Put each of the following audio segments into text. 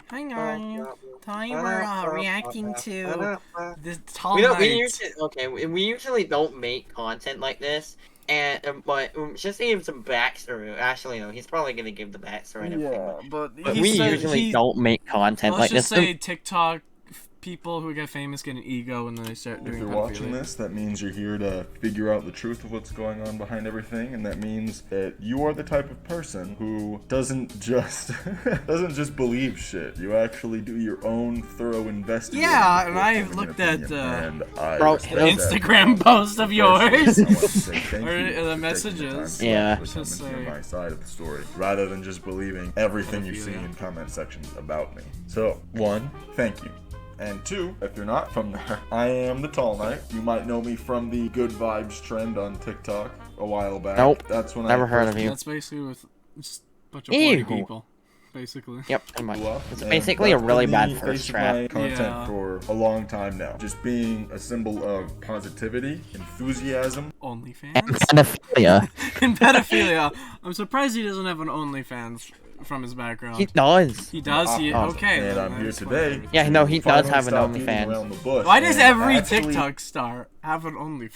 Hang on. Timer reacting to the tall We night. we usually don't make content like this, and but just to give some backstory. Actually, no, he's probably gonna give the backstory and everything. Yeah, but But He we said usually don't make content Let's like just this. say TikTok people who get famous get an ego and then they start doing if you're pedophilia. watching this, that means you're here to figure out the truth of what's going on behind everything, and that means that you are the type of person who doesn't just believe shit. You actually do your own thorough investigation. Yeah, and before I've forming an looked at, opinion, and I Bro, respect the that. Instagram post of yours. I want to say thank Or you the for taking messages. time to Yeah. actually Just come into say- my side of the story, rather than just believing everything you see Pedophilia. in comment sections about me. So, one, thank you. And two, if you're not from there, I am the Tall Knight. You might know me from the Good Vibes trend on TikTok a while back. Nope. That's when Never I heard first of you. That's basically with just a bunch of Ew. bloody people. Basically. Yep, pretty much. blew up, It's and basically a that's really been bad the first face of trap. my content Yeah. for a long time now. Just being a symbol of positivity, enthusiasm. OnlyFans? Pedophilia. In pedophilia. I'm surprised he doesn't have an OnlyFans from his background. He does. He does? He, Awesome. okay. And then I'm that here explains today. everything. Yeah, no, he to does finally have an stop beating OnlyFans. around the bush Why does and every actually TikTok star have an OnlyFans?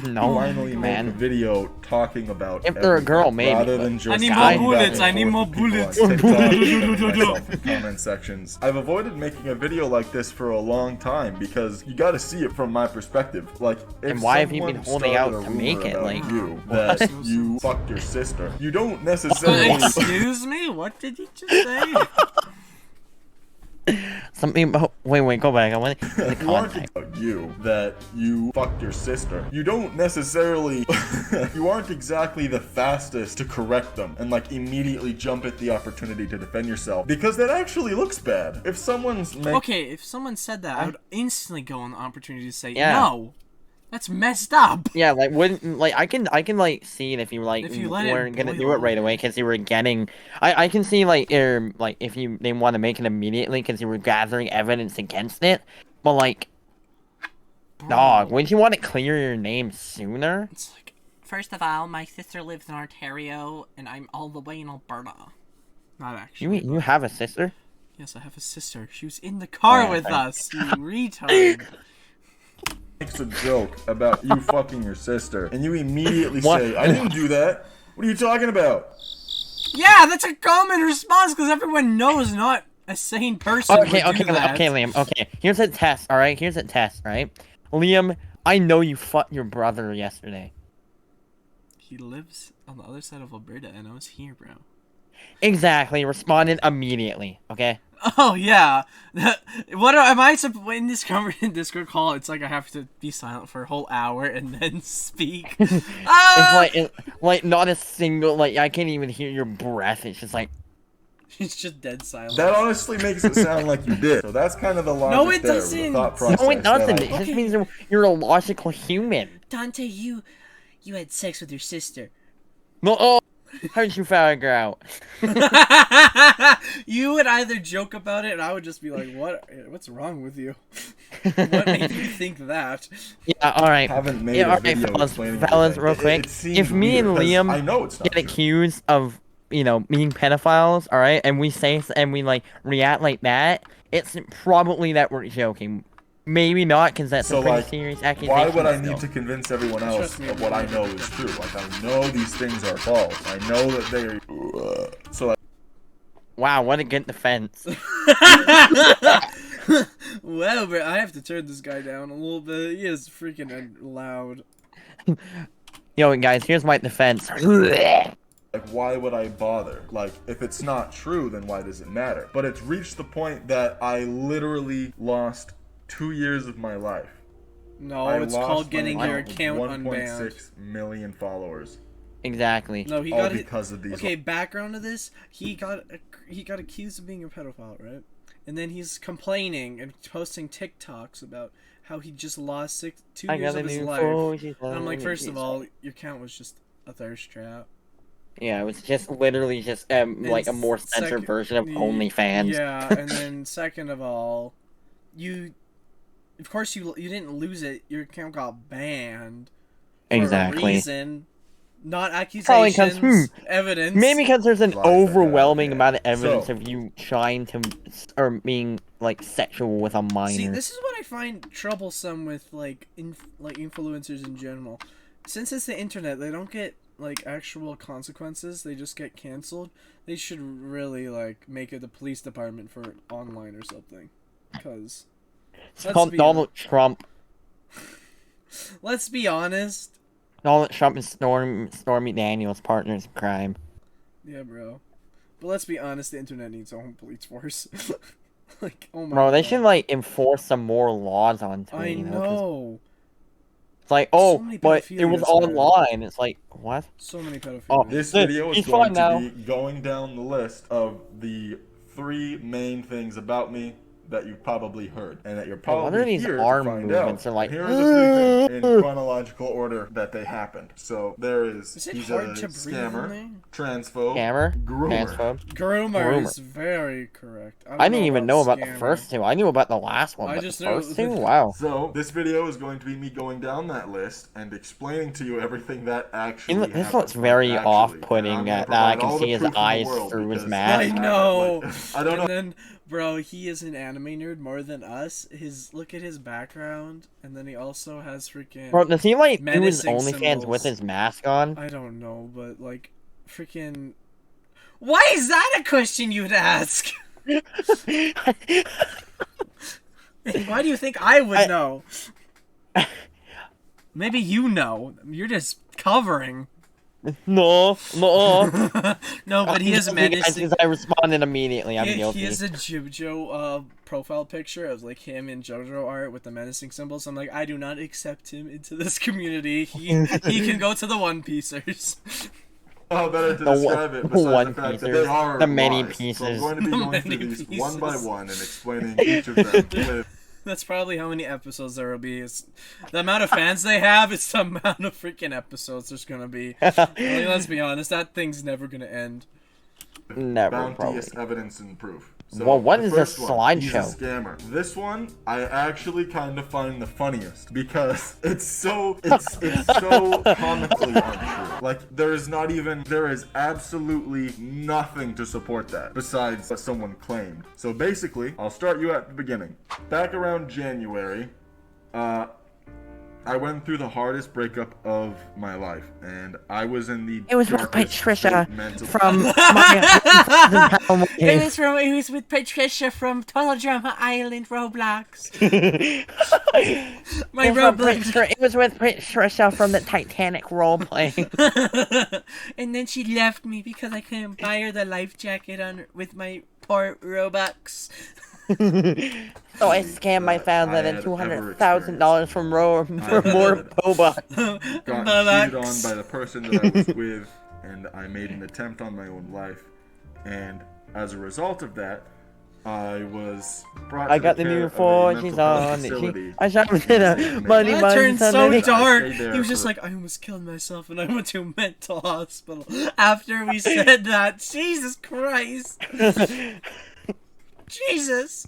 No, finally make a man. video talking about If they're a girl, everything, maybe, rather but- than just I need more going back bullets, and I need forth more with people on bullets. TikTok and myself in comment sections. I've avoided making a video like this for a long time because you got to see it from my perspective. Like, if And why have you been someone holding started out a to make rumor it, about like- you What? that you fucked your sister, you don't necessarily. Excuse me? What did he just say? Something about. Wait, go back. I want the If you aren't context. about you that you fucked your sister, you don't necessarily you aren't exactly the fastest to correct them and like immediately jump at the opportunity to defend yourself because that actually looks bad. If someone's Okay, if someone said that, I would instantly go on the opportunity to say, Yeah. no, that's messed up. Yeah, like wouldn't like I can like see it if you like If you let it weren't gonna do boil. it right away because you were getting. I can see like like if you they want to make it immediately because you were gathering evidence against it, but like dog, wouldn't you want to clear your name sooner? It's like, first of all, my sister lives in Ontario, and I'm all the way in Alberta. Not actually. You have a sister? Yes, I have a sister. She was in the car Yeah, with thank us, you retard. makes a joke about you fucking your sister and you immediately What? say, "I didn't do that." What are you talking about? Yeah, that's a common response because everyone knows not a sane person Okay, would do that. okay, Liam. Okay, here's a test. All right, here's a test. Right, Liam. I know you fought your brother yesterday. He lives on the other side of Alberta, and I was here, bro. Exactly. Responded immediately. Okay. Oh yeah. Am I in this Discord call? It's like I have to be silent for a whole hour and then speak. It's like not a single like I can't even hear your breath. It's just like It's just dead silent. That honestly makes it sound like you did. So that's kind of the logic No, it there, the doesn't. thought process no, it doesn't. that It I- just means you're a logical human. Dante, you had sex with your sister. No, oh, how did you figure out? You would either joke about it, and I would just be like, What's wrong with you? What made you think that?" Yeah, all right. haven't made Yeah, a all right, video fellas, explaining fellas, everything. real It quick. seems If me and weird, 'cause Liam I know it's not get true. accused of, being pedophiles, all right, and we say and we like react like that, it's probably that we're joking. Maybe not, because that's So, a pretty like, serious accusation. Why would I still. need to convince everyone else Trust me, of what I know is true? Like, I know these things are false. I know that they. So, like, Wow, what a good defense. Well, but I have to turn this guy down a little bit. He is freaking loud. Yo, guys, here's my defense. why would I bother? Like, if it's not true, then why does it matter? But it's reached the point that I literally lost 2 years of my life. No, I it's lost called my getting your account with account unbanned. 1.6 million followers. Exactly. No, he All got it. because of these. Okay, background to this: he got accused of being a pedophile, right? And then he's complaining and posting TikToks about how he just lost 2 I years got a of his new life. phone. And I'm like, first of all, your account was just a thirst trap. Yeah, it was just literally just like a more censored second- version of OnlyFans. Yeah, and then second of all, of course you didn't lose it. Your account got banned. For Exactly. a reason. not Probably 'cause, accusations, evidence. Maybe because there's an Lies like that, overwhelming yeah. amount of evidence So- of you trying to, or being like sexual with a minor. See, this is what I find troublesome with like influencers in general. Since it's the internet, they don't get like actual consequences. They just get canceled. They should really like make it the police department for online or something. Because Donald Trump. let's be honest. Donald Trump and Stormy Daniels partners in crime. Yeah, bro. But let's be honest, the internet needs its own police force. Like, oh my Bro, they God. should like enforce some more laws onto it. I You know, 'cause know. it's like, So oh, many but it was pedophilias, man. online. It's like, what? So many pedophiles. Oh, This He's video is fine going to now. be going down the list of the 3 main things about me that you've probably heard and that you're what are probably these here arm to find movements? out. They're like, Here are the 3 things in chronological order that they happened. So there is Is it he's hard a to breathe scammer, in transphobe, Scammer? groomer. Transphobe? Groomer Groomer. is very correct. I didn't even know about the scammer. first 2. I knew about the last one, I but just the knew- first 2? Wow. So this video is going to be me going down that list and explaining to you everything that actually This happened. looks very Actually. off-putting, And I'm gonna that I provide can all see the his proof in the eyes world through his because mask. I have it, know. but I don't know. And then, bro, he is an anime nerd more than us. Look at his background, and then he also has freaking. Bro, does he like do his menacing OnlyFans with symbols. his mask on? I don't know, but like, freaking. Why is that a question you'd ask? Why do you think I would know? Maybe you know. You're just covering. No. No, but he has menacing. Because I responded immediately. I'm He guilty. has a JoJo profile picture of like him in JoJo art with the menacing symbols. I'm like, I do not accept him into this community. He can go to the One Piecers. Oh, better to The describe it the besides one the fact that piecers, they are the many lies. So I'm pieces. going to be The going through many these one by pieces. one and explaining each of them with That's probably how many episodes there will be. It's the amount of fans they have. It's the amount of freaking episodes there's gonna be. Like, let's be honest, that thing's never gonna end. Never, bounteous probably. evidence and proof. So, Well, what the is this first one, he's a slideshow? scammer. This one I actually kind of find the funniest because it's so comically untrue. Like there is absolutely nothing to support that besides what someone claimed. So basically, I'll start you at the beginning. Back around January, I went through the hardest breakup of my life, and I was in the It was with darkest Patricia state mentally. from It was with Patricia from Total Drama Island Roblox. My Roblox. It was with Patricia from the Titanic roleplay. And then she left me because I couldn't buy her the life jacket with my poor Robux. So I scammed my family I and had $200,000 for more Boba. Got cheated on by the person that I was with, and I made an attempt on my own life. And as a result of that, I was brought I to got the the care new of a phone, mental she's health on facility. it. I shot him in a money That money. turned so Sunday. dark. I stayed there He was just for- like, I almost killed myself and I went to a mental hospital after we said that. Jesus Christ. Jesus.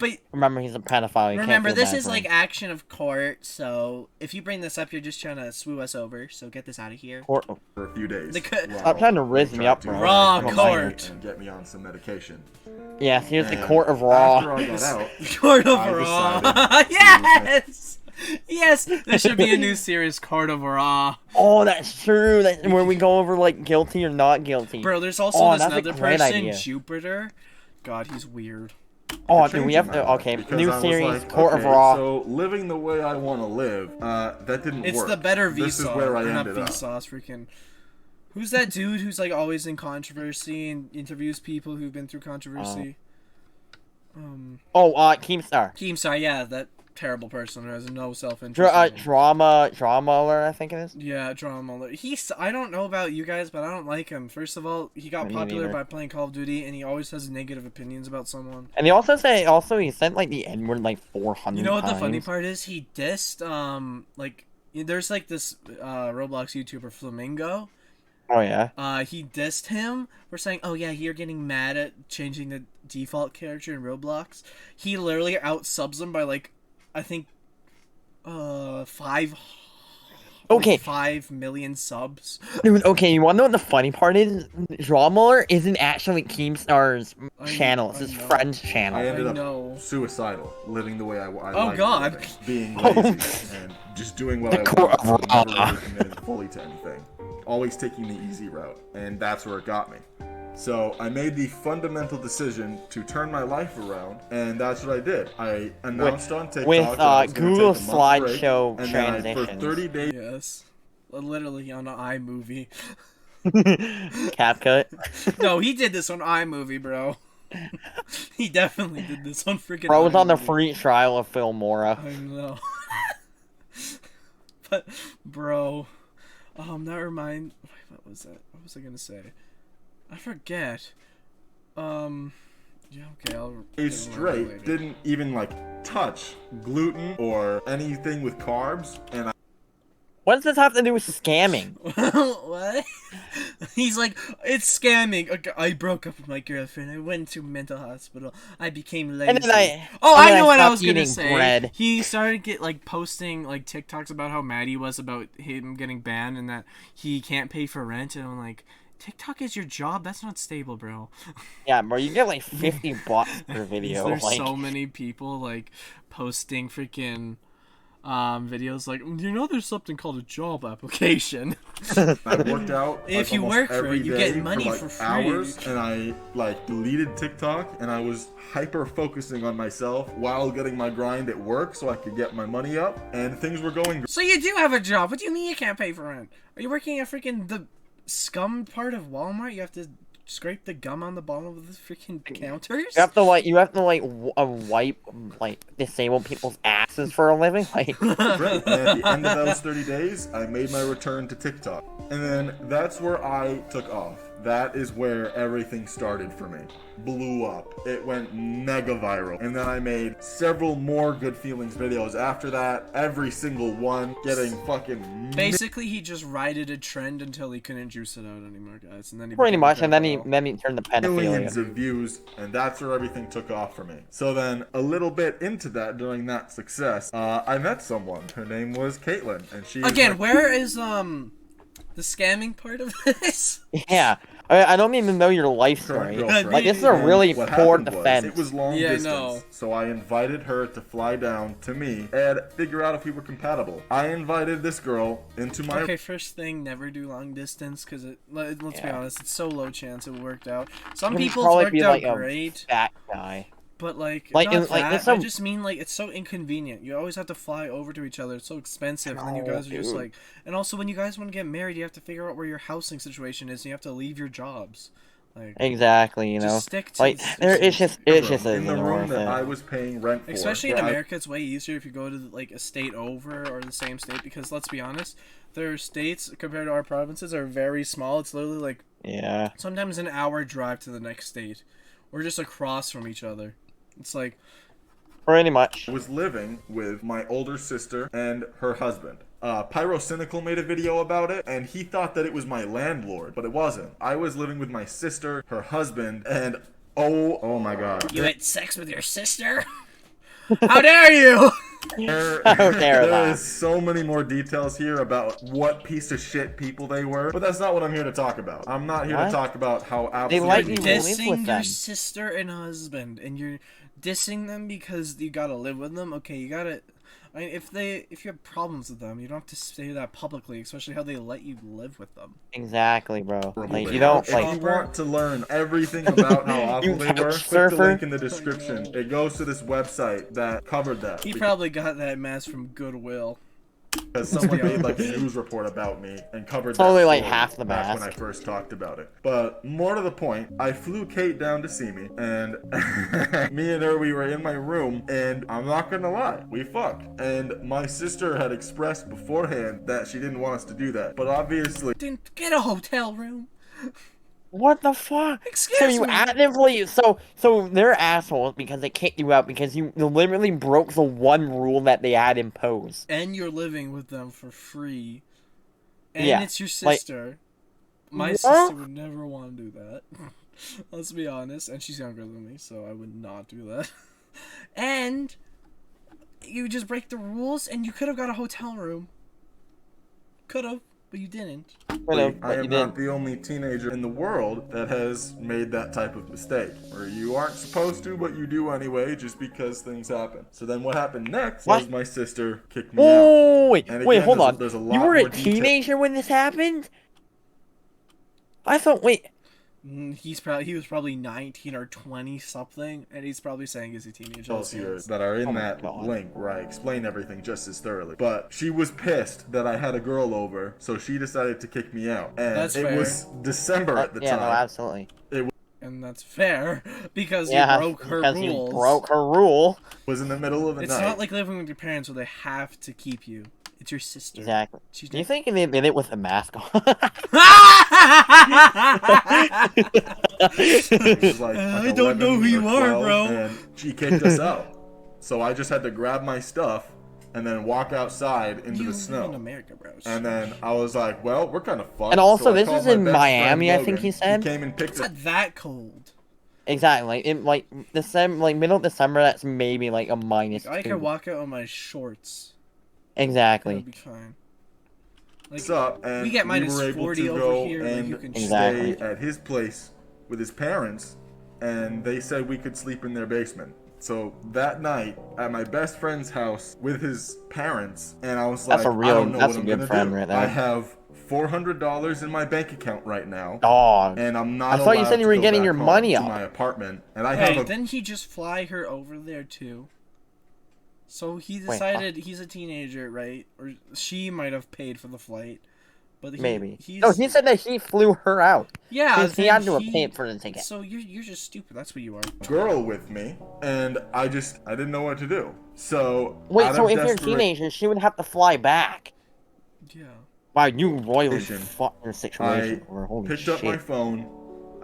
But Remember, he's a pedophile. You remember, can't feel this bad is for like him. action of court, so if you bring this up, you're just trying to swoo us over, so get this out of here. Or, for a few days. Stop trying to riz me up, bro. Raw I'm a court. And get me on some medication. yes, here's the And court of After Raw. I got out, Court of I Raw. decided to- Yes! Yes! There should be a new series, Court of Raw. Oh, that's true. That where we go over like guilty or not guilty. Bro, there's also Oh, this that's a other great person, idea. Jupiter. God, he's weird. Oh, It dude, we changed have my to. life Okay, because new I was series, like, Court of okay, Raw. So living the way I want to live, that didn't It's work. the better This is Vsauce. where I Or not ended up. Vsauce, freaking. Who's that dude who's like always in controversy and interviews people who've been through controversy? Oh, Keemstar. Keemstar, yeah, that terrible person who has no self-interest. Drama alert, I think it is. Yeah, drama. I don't know about you guys, but I don't like him. First of all, he got Me popular neither. by playing Call of Duty, and he always has negative opinions about someone. And he also he sent like the N word like 400 You know what times. the funny part is? He dissed, like, there's like this Roblox YouTuber, Flamingo. Oh yeah. He dissed him for saying, oh yeah, you're getting mad at changing the default character in Roblox. He literally out-subs him by like, I think, 500 Okay. 5 million subs. Dude, okay, you wanna know what the funny part is? Drawmuller isn't actually Keemstar's channel, it's I his know. friend's I channel. ended I up know. suicidal, living the way I Oh, liked God. living, being Oh. lazy, and just doing what The I core want, of so never Raw. really committing fully to anything. Always taking the easy route, and that's where it got me. So I made the fundamental decision to turn my life around, and that's what I did. I announced on TikTok with, that I was gonna Google take a month break, slideshow and then for transitions. 30 days. Yes. Literally on an iMovie. CapCut. No, he did this on iMovie, bro. He definitely did this on freaking Bro was on the iMovie. free trial of Filmora. I know. But, bro, that remind. What was that? What was I gonna say? I forget. Yeah, okay, I'll. Days get it later. straight, didn't even like touch gluten or anything with carbs, and What does this have to do with scamming? What? He's like, it's scamming. Okay, I broke up with my girlfriend. I went to mental hospital. I became lazy. And then I I know what I stopped was gonna eating say. bread. He started posting like TikToks about how mad he was about him getting banned and that he can't pay for rent. And I'm like, TikTok is your job. That's not stable, bro. Yeah, bro, you get like 50 bucks per video. There's Like, so many people like posting freaking videos like, you know, there's something called a job application. I worked out. If you almost work for every it, you day get money like for free. hours, and I like deleted TikTok, and I was hyper focusing on myself while getting my grind at work, so I could get my money up, and things were going. So you do have a job. What do you mean you can't pay for rent? Are you working at freaking the scum part of Walmart? You have to scrape the gum on the bottom of the freaking counters? you have to wipe like disabled people's asses for a living. Like, Great. And at the end of those 30 days, I made my return to TikTok, and then that's where I took off. That is where everything started for me. Blew up. It went mega viral. And then I made several more Good Feelings videos after that. Every single one getting fucking Basically, he just rided a trend until he couldn't juice it out anymore, guys. And then he pretty became much, and then pedophile. he turned to millions pedophilia. of views, and that's where everything took off for me. So then, a little bit into that, during that success, I met someone. Her name was Caitlin, and she Again, was where is the scamming part of this? Yeah, I don't even know your life current story. girlfriend. Like, this is a And really what poor happened was, defense. it was long Yeah, I distance, know. so I invited her to fly down to me and figure out if we were compatible. I invited this girl into my Okay, first thing, never do long distance because let's be Yeah. honest, it's so low chance it worked out. Some You'd people's probably worked be out like a great, fat guy. but like Like, not in- like, that. it's I a- just mean like it's so inconvenient. You always have to fly over to each other. It's so expensive, and then you No, guys are just dude. like, and also when you guys want to get married, you have to figure out where your housing situation is, and you have to leave your jobs. Like, Exactly, you know. just stick to Like, stick it's to- just room, isn't in the room worth that it. I was paying rent for. Especially in where I- America, it's way easier if you go to like a state over or the same state because let's be honest, their states compared to our provinces are very small. It's literally like Yeah. sometimes an hour drive to the next state. We're just across from each other. It's like Pretty much. I was living with my older sister and her husband. Pyrocynical made a video about it, and he thought that it was my landlord, but it wasn't. I was living with my sister, her husband, and oh my god. you had sex with your sister. How dare you? How dare There that. is so many more details here about what piece of shit people they were, but that's not what I'm here to talk about. I'm not here What? to talk about how They absolutely like you You're to live dissing with your them. sister and husband, and you're dissing them because you gotta live with them. Okay, you gotta. I mean, if you have problems with them, you don't have to say that publicly, especially how they let you live with them. Exactly, bro. Like, But you don't, if like, you want to learn everything about how awful You they were, couch click the surfer? link in the description. It goes to this website that covered that. He probably got that mess from Goodwill. Because someone made like a news report about me and covered Only, that like, story half the back when mask. I first talked about it. But more to the point, I flew Kate down to see me, and me and her, we were in my room, and I'm not gonna lie, we fucked. And my sister had expressed beforehand that she didn't want us to do that, but obviously Didn't get a hotel room. what the fuck? Excuse So you me. actively, so they're assholes because they kicked you out because you literally broke the one rule that they had imposed. And you're living with them for free. And Yeah, it's your like- sister. My What? sister would never want to do that. Let's be honest. And she's younger than me, so I would not do that. And you just break the rules, and you could have got a hotel room. could have, but you didn't. But I you am not didn't. the only teenager in the world that has made that type of mistake. Where you aren't supposed to, but you do anyway, just because things happen. So then what happened next was What? my sister kicked me out. Oh, wait, And wait, again, hold there's a- on. there's a You lot were a more detail. teenager when this happened? I thought, wait, He was probably 19 or 20 something, and he's probably saying he's a teenager. Details here that are in Oh my that God. link where I explain everything just as thoroughly. But she was pissed that I had a girl over, so she decided to kick me out. And That's it fair. was December at the yeah, no, time. absolutely. And that's fair, because Yeah, you broke her because rules. you broke her rule. Was in the middle of the It's night. not like living with your parents where they have to keep you. It's your sister. Exactly. She's Do you think they did it with a mask on? It was like I don't know 11 who you or are, 12, bro. And she kicked us out. So I just had to grab my stuff and then walk outside into You the live snow. in America, bro. And then I was like, well, we're kind of fucked. And also, So I this called is my in best friend Miami, I think Logan. he said? He came and picked It's us. not that cold. Exactly. Like December, like middle of December, that's maybe like a minus I 2. can walk out on my shorts. Exactly. That'll be fine. Like, What's up? And we get minus were able 40 to over go here, like, and you can Exactly. stay at his place with his parents, and they said we could sleep in their basement. So that night at my best friend's house with his parents, and I was That's like, a real- I don't know that's what a I'm good gonna friend do. right there. I have $400 in my bank account right now, Dog. and I'm not. I thought you allowed said you to were go getting back your home money to up. my apartment, and I Hey, have a. didn't he just fly her over there too? So he Wait, decided he's a teenager, right? Or she might have paid for the flight, but Maybe. He's, No, he said that he flew her out. yeah. He then had to have paid for the ticket. So you're just stupid. That's what you are. girl with me, and I didn't know what to do. So Wait, out so of if you're a desperation- teenager, she would have to fly back. Yeah. Wow, you royally Station. fucked your situation I over. Holy picked shit. up my phone,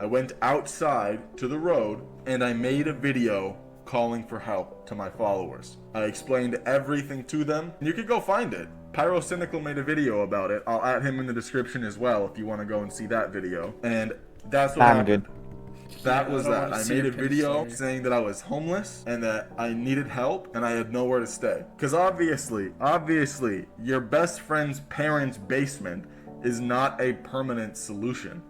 I went outside to the road, and I made a video calling for help to my followers. I explained everything to them. You could go find it. Pyrocynical made a video about it. I'll add him in the description as well if you want to go and see that video. And that's what I'm happened. good. That Yeah, was I don't that. wanna I see made a your picture, video sorry. saying that I was homeless and that I needed help and I had nowhere to stay. Because obviously, your best friend's parents' basement is not a permanent solution.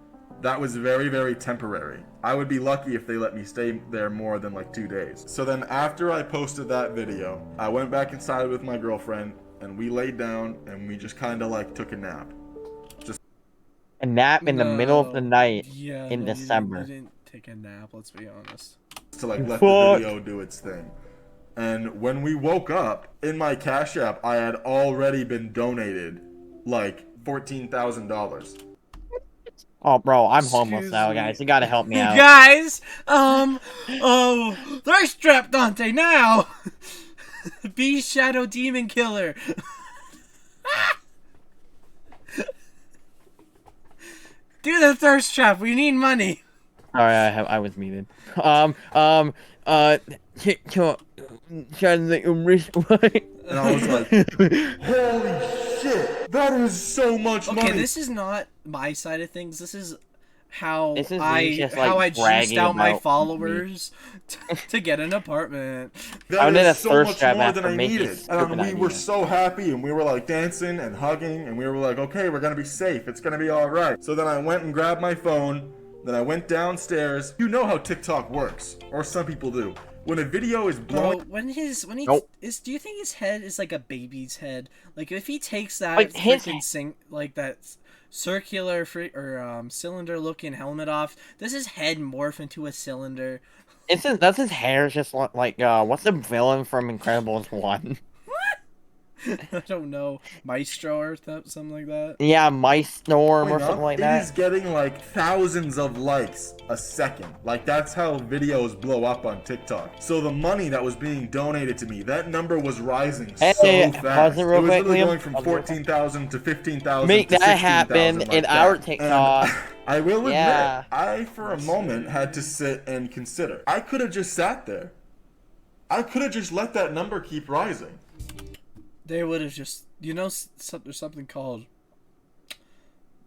That was very, very temporary. I would be lucky if they let me stay there more than like 2 days. So then after I posted that video, I went back inside with my girlfriend and we laid down and we just kind of like took a nap. A nap in the middle of the No. night. Yeah. in no, December. You didn't take a nap. Let's be honest. To like let Fuck. the video do its thing. And when we woke up, in my Cash App, I had already been donated like $14,000. Oh, bro, I'm homeless Excuse now, me. guys. You gotta help me out. Guys, thirst trap Dante now. Be Shadow Demon Killer. Do the thirst trap. We need money. Sorry, I was muted. Shine the wrist away. And I was like, holy shit, that is so much Okay, money. this is not my side of things. This is how This is I me just, how I like, juiced bragging out my about followers to get an apartment. That I did a is so thirst much trap more after than I making needed. stupid And we were idea. so happy and we were like dancing and hugging and we were like, okay, we're gonna be safe. It's gonna be alright. So then I went and grabbed my phone. Then I went downstairs. You know how TikTok works, or some people do. When a video is Bro, blowing, when he Nope. do you think his head is like a baby's head? Like if he takes that Like, his freaking like that circular cylinder looking helmet off, does his head morph into a cylinder? That's his hair just like what's the villain from Incredibles 1? I don't know, Maestro or something like that. Yeah, Mice Storm or up, something like it is that. getting like thousands of likes a second. Like that's how videos blow up on TikTok. So the money that was being donated to me, that number was rising Hey, so pause fast. it It real was quick, literally Liam. going from Pause it real quick. 14,000 to 15,000 Make to that happen 16,000 in like our that. TikTok. And I will admit, Yeah. I for a moment had to sit and consider. I could have just sat there. I could have just let that number keep rising. They would have just, there's something called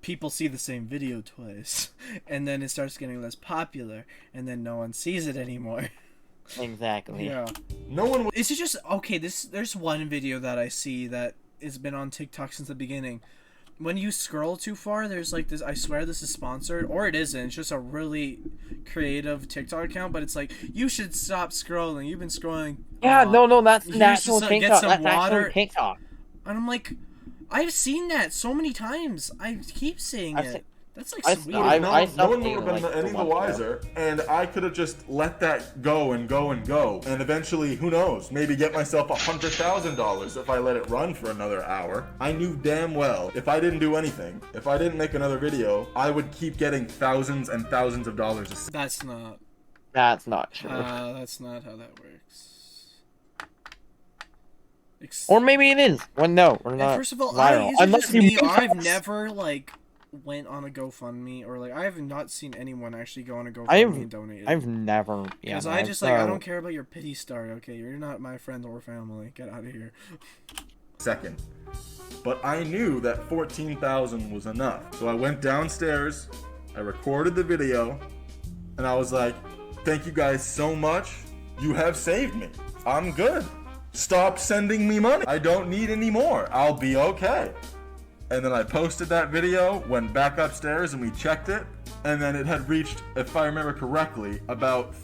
people see the same video twice, and then it starts getting less popular, and then no one sees it anymore. Exactly. Yeah. No one Is it just okay? There's one video that I see that has been on TikTok since the beginning. when you scroll too far, there's like this. I swear this is sponsored, or it isn't. It's just a really creative TikTok account, but it's like you should stop scrolling. You've been scrolling. Yeah, no, that's You natural should get TikTok. some That's water. actual TikTok. And I'm like, I've seen that so many times. I keep seeing I've it. seen- That's like I- sweet. I- No, I no stopped one would seeing have it, been like, any a the month ago. wiser, and I could have just let that go and go and go, and eventually, who knows, maybe get myself $100,000 if I let it run for another hour. I knew damn well if I didn't do anything, if I didn't make another video, I would keep getting thousands and thousands of dollars a That's not. That's not true. That's not how that works. Or maybe it is. Well, no, we're And not. first of all, viral. is it Unless just you me, make or I've us. never like went on a GoFundMe, or like I have not seen anyone actually go on a GoFundMe I've- and donate. I've never. Yeah, Because no, I just like I so- don't care about your pity star. Okay, you're not my friend or family. Get out of here. second. But I knew that 14,000 was enough. So I went downstairs, I recorded the video, and I was like, thank you guys so much. You have saved me. I'm good. Stop sending me money. I don't need any more. I'll be okay. And then I posted that video, went back upstairs, and we checked it. And then it had reached, if I remember correctly, about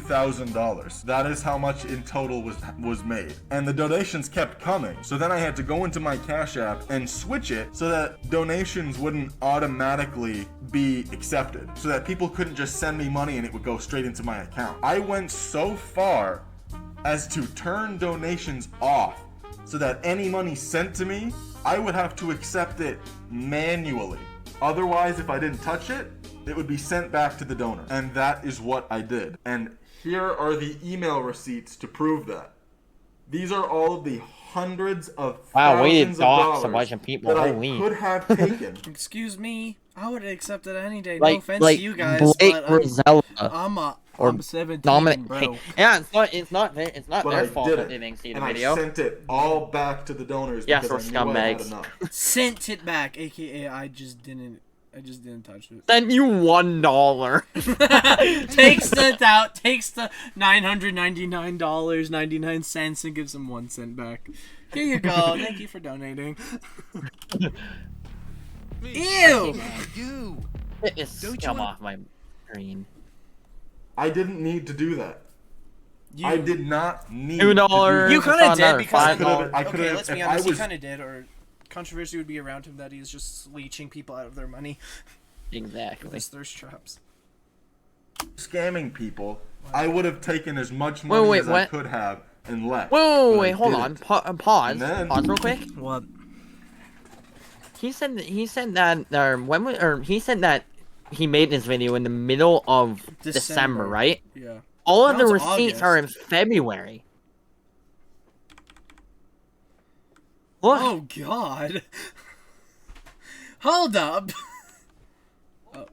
$32,000. That is how much in total was made. And the donations kept coming. So then I had to go into my Cash App and switch it so that donations wouldn't automatically be accepted. So that people couldn't just send me money and it would go straight into my account. I went so far as to turn donations off so that any money sent to me, I would have to accept it manually. Otherwise, if I didn't touch it, it would be sent back to the donor. And that is what I did. And here are the email receipts to prove that. These are all of the hundreds of Wow, we thousands did of dox dollars a bunch of people. that I Holy. could have taken. Excuse me. I would have accepted it any day. No Like, offense like to you guys, Blake but Rosella or I'm 17, Dominic. bro. Yeah, it's not But their I fault did that it. they didn't see the And video. I sent it all back to the donors Yes, because we're I knew I had scumbags. enough. Sent it back, aka I just didn't touch it. Send you $1. Takes the $999.99 and gives him 1 cent back. Here you go. Thank you for donating. Ew. It is scum off my screen. I didn't need to do that. You, I did not need $2. to do that. You kind of did another because $5. I okay, could've- let's be if honest. I was- He kind of did, or controversy would be around him that he's just leeching people out of their money with Exactly. his thirst traps. Scamming people, I would have taken as much money wait, as I what? could have and left. Whoa, but wait, I hold on. didn't. Pause. And then- Pause real quick. What? He said that he said that he made this video in the middle of December, right? Yeah. All of Now the it's receipts are in February. Look, Oh God. Hold up. Oh.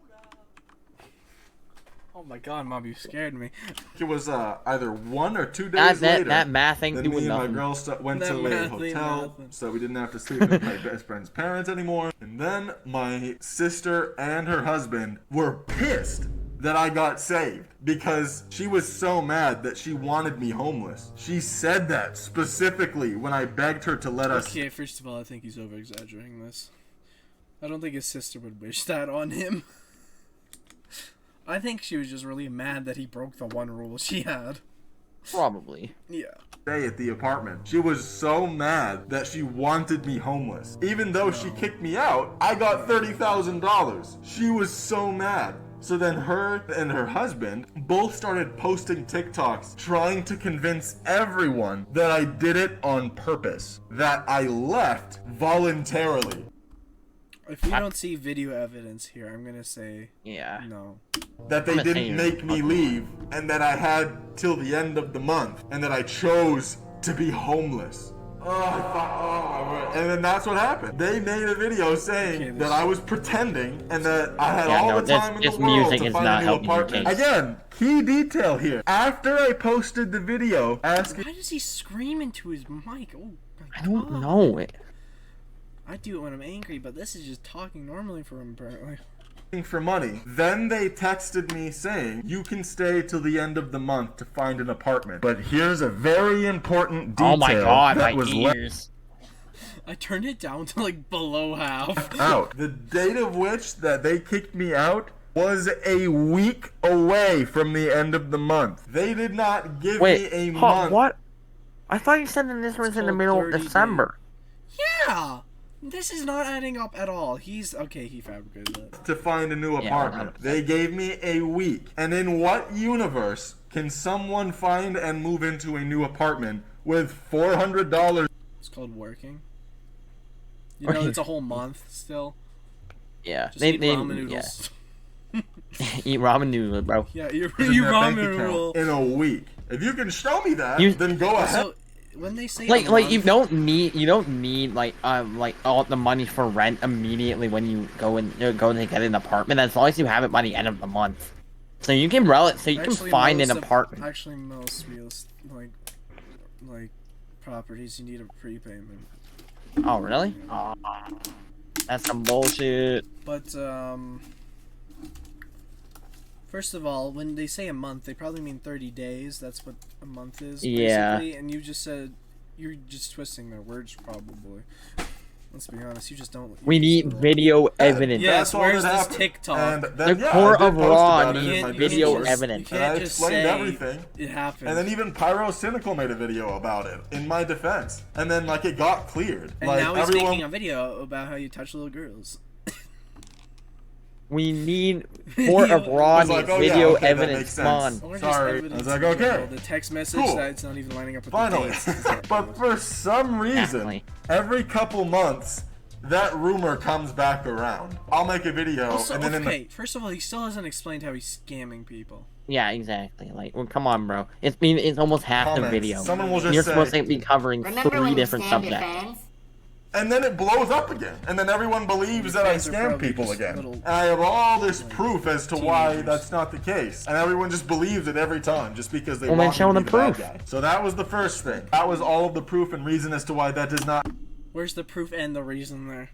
Oh my God, Mom, you scared me. It was either 1 or 2 days later. that math ain't Then doing me and my nothing. girl went That to a math ain't hotel, nothing. so we didn't have to sleep with my best friend's parents anymore. And then my sister and her husband were pissed that I got saved because she was so mad that she wanted me homeless. She said that specifically when I begged her to let us. Okay, first of all, I think he's over exaggerating this. I don't think his sister would wish that on him. I think she was just really mad that he broke the one rule she had. Probably. Yeah. Stay at the apartment. She was so mad that she wanted me homeless. Even though she kicked me out, I got $30,000. She was so mad. So then her and her husband both started posting TikToks trying to convince everyone that I did it on purpose, that I left voluntarily. If we don't see video evidence here, I'm gonna say Yeah. no. That they I'm gonna say didn't you're make me fucking leave, and that I had till the end of the month, and that I chose to be homeless. Oh, I thought, oh my word. And then that's what happened. They made a video saying Okay, this- that I was pretending and that I had Yeah, all no, the this- time in this the world music to is find not a new helping your apartment. case. Again, key detail here. After I posted the video asking Why does he scream into his mic? Oh my I don't God. know it. I do it when I'm angry, but this is just talking normally for him, apparently. for money, then they texted me saying, you can stay till the end of the month to find an apartment. But here's a very important detail Oh my God, that my was ears. I turned it down to like below half. Out. The date of which that they kicked me out was a week away from the end of the month. They did not give me a month. What? I thought you said that this was in the called middle of 30 December. Yeah! This is not adding up at all. He's okay, he fabricated it. To find a new apartment. 100%. They gave me a week. And in what universe can someone find and move into a new apartment with $400? It's called working. You know, it's a whole month still. Yeah, Just eat ramen noodles. Eat ramen noodles, bro. Yeah, you in their bank ramen account noodle. in a week. If you can show me that, You- then go ahead. So when they say Like a you month- don't need like all the money for rent immediately when you go to get an apartment, as long as you have it by the end of the month. So you can Actually, find an most of- apartment. Actually, most real like properties, you need a prepayment. Oh really? Oh, that's some bullshit. But first of all, when they say a month, they probably mean 30 days. That's what a month is. Yeah. Basically. And you just said you're just twisting their words, probably. Let's be honest. You just don't. We need video evidence. Yeah. That's Yes, all where's that this happened. TikTok? And The then, yeah, core I did of post Raw about it in needs my video Discord. evidence. You And I can't just explained say everything. it happened. And then even Pyro Cynical made a video about it in my defense. And then like it got cleared. and like now he's everyone making a video about how you touch little girls. We need Court of Raw was needs like, oh, yeah, video okay, that evidence. makes Come on. sense. Or just Sorry. I evidence was like, in okay. general. The text message Cool. that it's not even lining up with Finally. the dates. Is that- But for some reason, Exactly. every couple months, that rumor comes back around. I'll make a video, Also, and then in the okay, first of all, he still hasn't explained how he's scamming people. Yeah, exactly. Like, well, come on, bro. It's almost half the comments, video. someone will just You're say, supposed to be covering Remember when 3 you different scammed your subjects. fans? and then it blows up again, and then everyone believes that I fans are scam probably people just again. little, And I have all this proof as to why teenagers. that's not the case, and everyone just believes it every time, just because they Well, then want show me to be them the bad proof. guy. So that was the first thing. That was all of the proof and reason as to why that does not. Where's the proof and the reason there?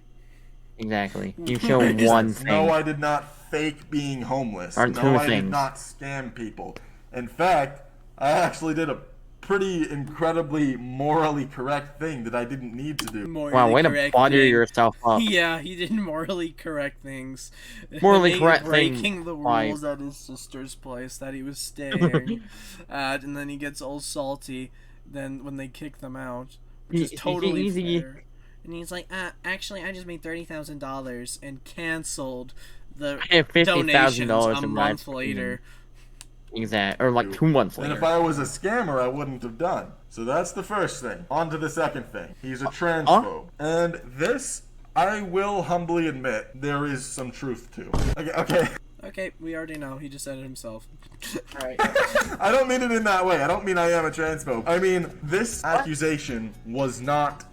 Exactly. You show Where is one this? thing. No, I did not fake being homeless. Or No, two I did things. not scam people. In fact, I actually did a pretty incredibly morally correct thing that I didn't need to do. Morally Wow, way to correct butter thing. yourself up. Yeah, he did morally correct things. Morally He correct breaking thing the by- rules at his sister's place that he was staying at, and then he gets all salty. Then when they kick them out, which is Easy, totally easy. fair. And he's like, actually, I just made $30,000 and canceled the I have $50,000 donations a in month live later. Exactly. Or like 2 months And if later. I was a scammer, I wouldn't have done. So that's the first thing. On to the second thing. He's a Huh? transphobe. And this, I will humbly admit, there is some truth to. Okay. Okay, we already know. He just said it himself. I don't mean it in that way. I don't mean I am a transphobe. I mean, this accusation was not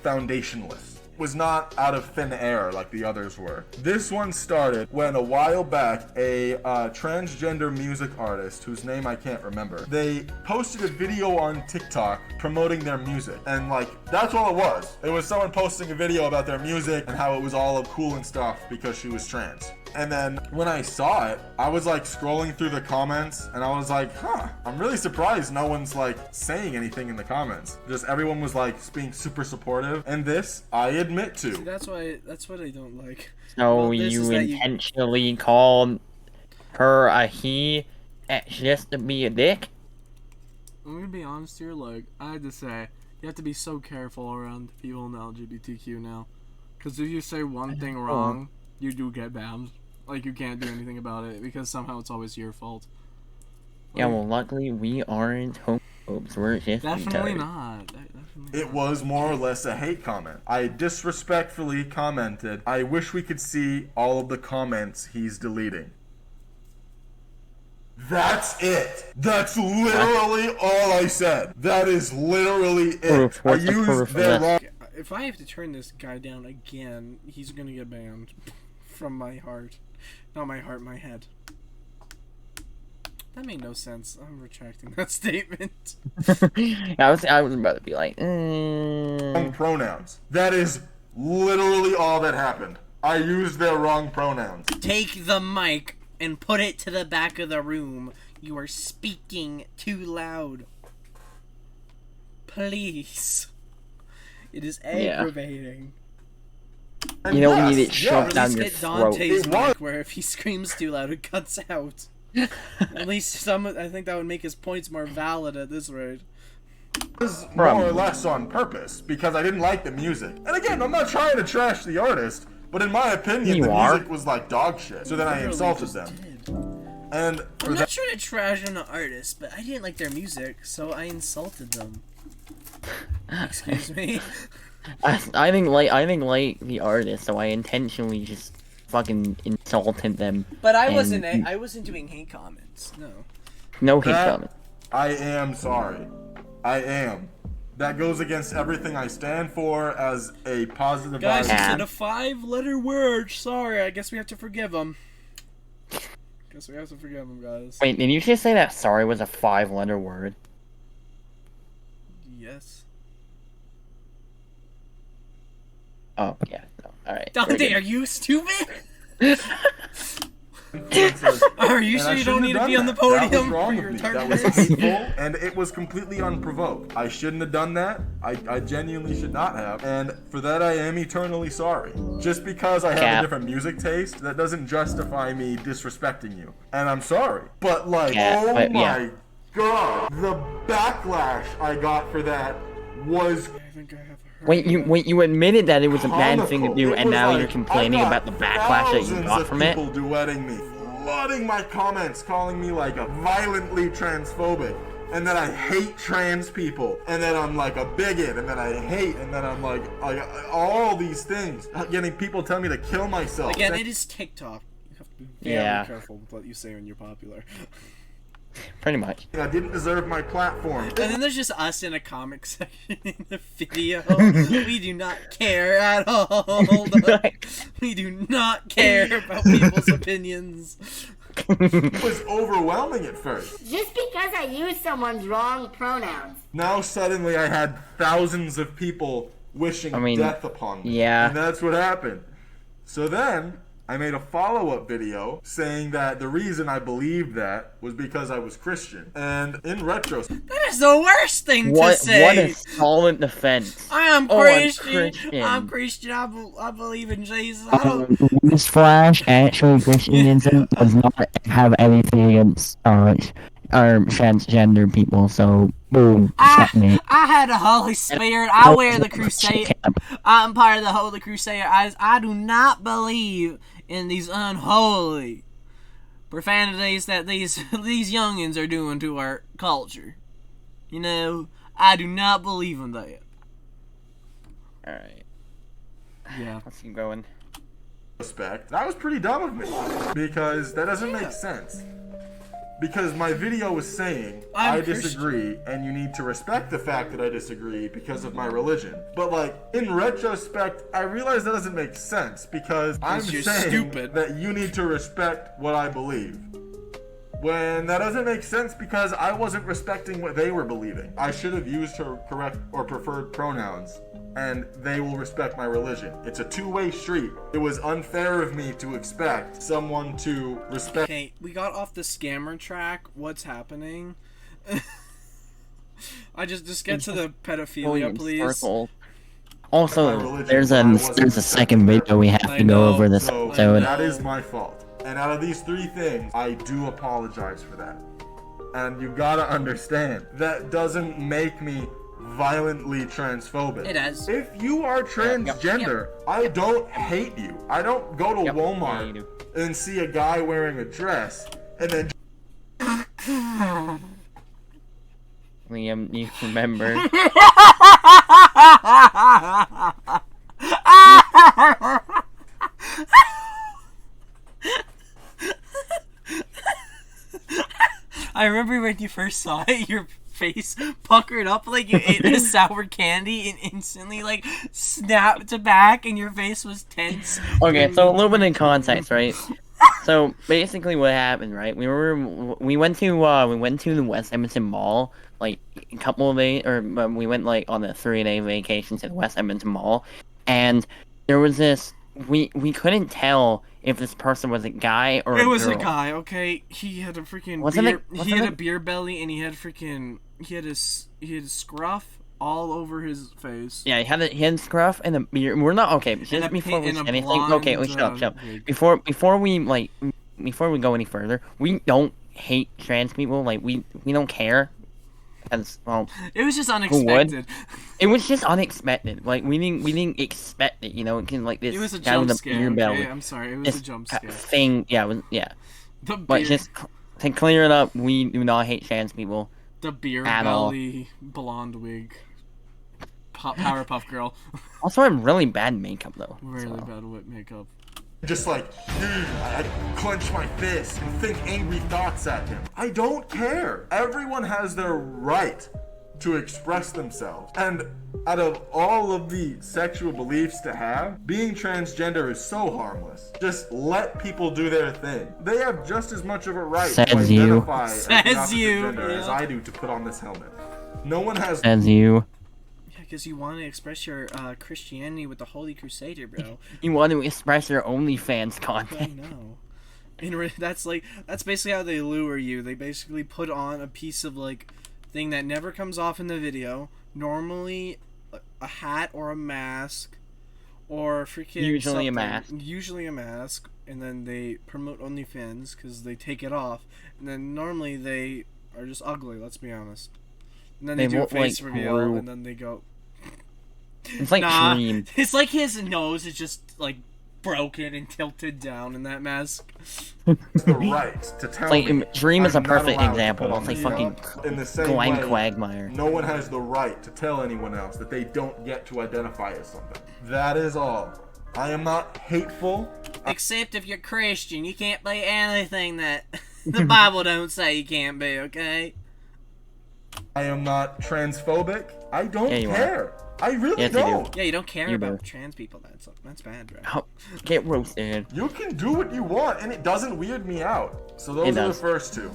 foundationless. Was not out of thin air like the others were. This one started when a while back a transgender music artist whose name I can't remember, they posted a video on TikTok promoting their music, and like that's all it was. It was someone posting a video about their music and how it was all cool and stuff because she was trans. And then when I saw it, I was like scrolling through the comments and I was like, huh, I'm really surprised no one's like saying anything in the comments. Just everyone was like being super supportive. And this, I admit to. That's what I don't like. So Well, this you is that you- intentionally called her a he just to be a dick? I'm gonna be honest here, like, I had to say, you have to be so careful around people in the LGBTQ now. Because if you say one thing wrong, you do get banned. Like, you can't do anything about it, because somehow it's always your fault. Yeah, Like, well, luckily we aren't homophobes. We're just definitely retards. not. Definitely It not. was more or less a hate comment. I disrespectfully commented, I wish we could see all of the comments he's deleting. That's it. That's literally all I said. That is literally it. Proof. I What's the used proof of their this? wrong. If I have to turn this guy down again, he's gonna get banned. From my heart. Not my heart, my head. That made no sense. I'm retracting that statement. I was about to be like, Wrong pronouns. That is literally all that happened. I used their wrong pronouns. Take the mic and put it to the back of the room. You are speaking too loud. Please. It is Yeah. aggravating. And You don't yes, need it shoved At down least your get throat. Dante's It was- mic, where if he screams too loud, it cuts out. At least I think that would make his points more valid at this rate. was From- more or less on purpose because I didn't like the music. And again, I'm not trying to trash the artist, but in my opinion, You the are. music was like dog shit. So then I Literally insulted just them. did. And for I'm that, not trying to trash on the artist, but I didn't like their music, so I insulted them. Excuse me. I didn't like the artist, so I intentionally just fucking insulted them. But I And- wasn't doing hate comments. No. No hate That- comment. I am sorry. I am. That goes against everything I stand for as a positive Guys, he vibe. Yeah. said a 5-letter word. Sorry, I guess we have to forgive him. Guess we have to forgive him, guys. Wait, did you just say that sorry was a 5-letter word? Yes. Oh, yeah. No. Alright. Dante, are you stupid? Influencers. Are you And sure I you don't shouldn't need have to be done on the that. That was podium wrong for of your me. That targets? was hateful, and it was completely unprovoked. I shouldn't have done that. I genuinely should not have. And for that, I am eternally sorry. Just because I have Cap. a different music taste, that doesn't justify me disrespecting you. And I'm sorry. But like, Yeah, oh but, my yeah. god, the backlash I got for that was I think I have a Wait, you admitted that it was a bad thing to comical. do, It and was now like, you're complaining I about got the backlash that you thousands got of from it? people duetting me, flooding my comments, calling me like a violently transphobic, and that I hate trans people, and that I'm like a bigot, and that I hate, and that I'm like all these things. Getting people telling me to kill myself. Again, it is TikTok. You have to be very Yeah. careful with what you say when you're popular. Pretty much. I didn't deserve my platform. And then there's just us in a comic section in the video. We do not care at all. We do not care about people's opinions. It was overwhelming at first. Just because I use someone's wrong pronouns. Now suddenly I had thousands of people wishing I mean, death upon me. yeah. And that's what happened. So then I made a follow-up video saying that the reason I believed that was because I was Christian. And in retrospect, That is the worst thing to What say. a solid defense. I am Oh, I'm Christian. Christian. I'm Christian. I believe in Jesus. I don't. Newsflash, actually Christianism does not have anything against transgender people, so boom, checkmate. I had the Holy Spirit. I wear the crusade. I'm part of the Holy Crusade. I do not believe in these unholy profanities that these youngins are doing to our culture. You know, I do not believe in that. Alright, Yeah. let's keep going. that was pretty dumb of me. Because that doesn't make sense. Because my video was saying, I'm I disagree, and you need to respect the fact that I disagree because of my religion. But like, in retrospect, I realize that doesn't make sense because I'm you're saying stupid. that you need to respect what I believe. When that doesn't make sense because I wasn't respecting what they were believing. I should have used her correct or preferred pronouns, and they will respect my religion. It's a two-way street. It was unfair of me to expect someone to respect. Okay, we got off the scammer track. What's happening? I just get to the pedophilia, please. Circle. My Also, religion, There's I a wasn't second video we have I to know. go over this So episode. that is my fault. And out of these three things, I do apologize for that. And you gotta understand, that doesn't make me violently transphobic. It does. If you are transgender, I don't hate you. I don't go to Yep. Yeah, you Walmart do. and see a guy wearing a dress and then Liam, you remember. I remember when you first saw it, your face puckered up like you ate a sour candy and instantly like snapped back and your face was tense. Okay, so a little bit in context, right? So basically, what happened, right? We went to the West Edmonton Mall like a couple of days, or we went like on a 3-day vacation to the West Edmonton Mall, and there was this. We couldn't tell if this person was a guy or It a was a girl. guy, okay? He had a freaking Wasn't beer, it- he had wasn't a it- beer belly and he had a scruff all over his face. Yeah, he had scruff and a beard. We're not okay. Just before we say anything, okay, wait, shut up. wig. Before we go any further, we don't hate trans people. Like we don't care. Because well, It was just unexpected. it was just unexpected. Like we didn't expect it. You know, it can like this. It was a guy with jump a scare. beer belly. Okay? I'm sorry, it was This a jump scare. thing. Yeah, yeah. The But beer, just to clear it up, we do not hate trans people. the beer at all. belly blonde wig. Powerpuff Girl. Also, I'm really bad makeup though. Really so. bad whip makeup. Just like, dude, I clench my fist and think angry thoughts at him. I don't care. Everyone has their right to express themselves. And out of all of the sexual beliefs to have, being transgender is so harmless. Just let people do their thing. They have just as much of a right to Says you. identify as the Says opposite you, gender as yeah. I do to put on this helmet. No one has As you. Yeah, because you want to express your Christianity with the Holy Crusader, bro. You want to express your OnlyFans I content. know. That's basically how they lure you. They basically put on a piece of like thing that never comes off in the video. Normally, a hat or a mask, or freaking Usually a something. mask. Usually a mask, and then they promote OnlyFans because they take it off, and then normally they are just ugly. Let's be honest. And then they do a won't, face like, reveal, grow. and then they go. It's like Nah, Dream. it's like his nose is just like broken and tilted down in that mask. the right to tell Like me Dream is a I'm not perfect allowed to example. put on It's like this fucking helmet. In the same Glenn way, Quagmire. no one has the right to tell anyone else that they don't get to identify as something. That is all. I am not hateful. Except if you're Christian, you can't be anything that the Bible don't say you can't be, okay? I am not transphobic. I don't Yeah, you are. care. I really Yes, you do. don't. Yeah, you don't care You about do. trans people. That's bad, bro. Oh, get roasted. You can do what you want, and it doesn't weird me out. So those It are the does. first two.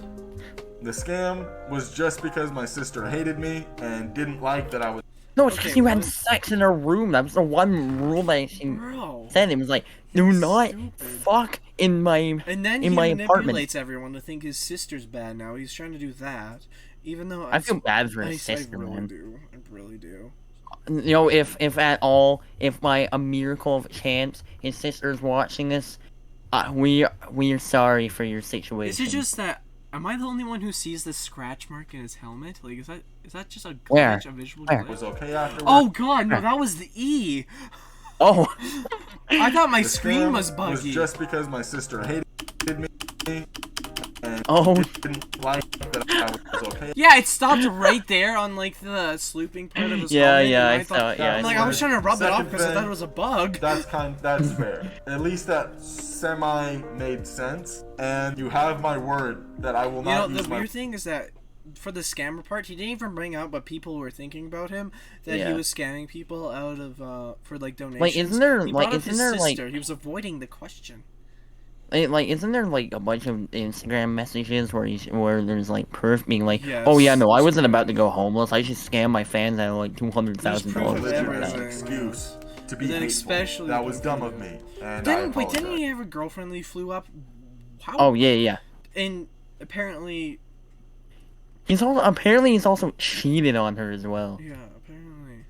The scam was just because my sister hated me and didn't like that I was. No, it's because Okay, you had what- sex in her room. That was the one rule that she Bro. said. It was like, do not stupid. fuck in my And then in he my manipulates apartment. everyone to think his sister's bad now. He's trying to do that. Even though I feel bad for I his sister, really man. do. I really do. You know, if at all, if by a miracle of chance his sister's watching this, we are sorry for your situation. Is it just that? Am I the only one who sees the scratch mark in his helmet? Like, is that just a glitch, Where? a visual Where? glitch? Was okay afterwards. Oh god, no, that was the E. Oh, I thought my The screen scam was buggy. just because my sister hated me and Oh. didn't like that I was okay. Yeah, it stopped right there on like the slooping part of his Yeah, helmet. yeah, and I saw it, yeah, I'm I like, saw I was it. trying to rub it off Second because I thought thing, it was a bug. That's fair. At least that semi made sense. And you have my word that I will You know, not the use my. weird thing is that for the scammer part, he didn't even bring out what people were thinking about him. That Yeah. he was scamming people out of for like donations. Like, isn't there- He like, brought up isn't his there, like- sister. He was avoiding the question. like, isn't there like a bunch of Instagram messages where there's like proof being like, Yes, oh yeah, no, I there's wasn't proof. about to go homeless. I just scammed my fans out of like $200,000. There's proof of legitimate everything. excuse to be And then hateful. especially that the was dumb of video. me. And Didn't I didn't he apologize. have a girlfriend that he flew up? How? Oh yeah, yeah. And apparently, He's also cheated on her as well. yeah, apparently.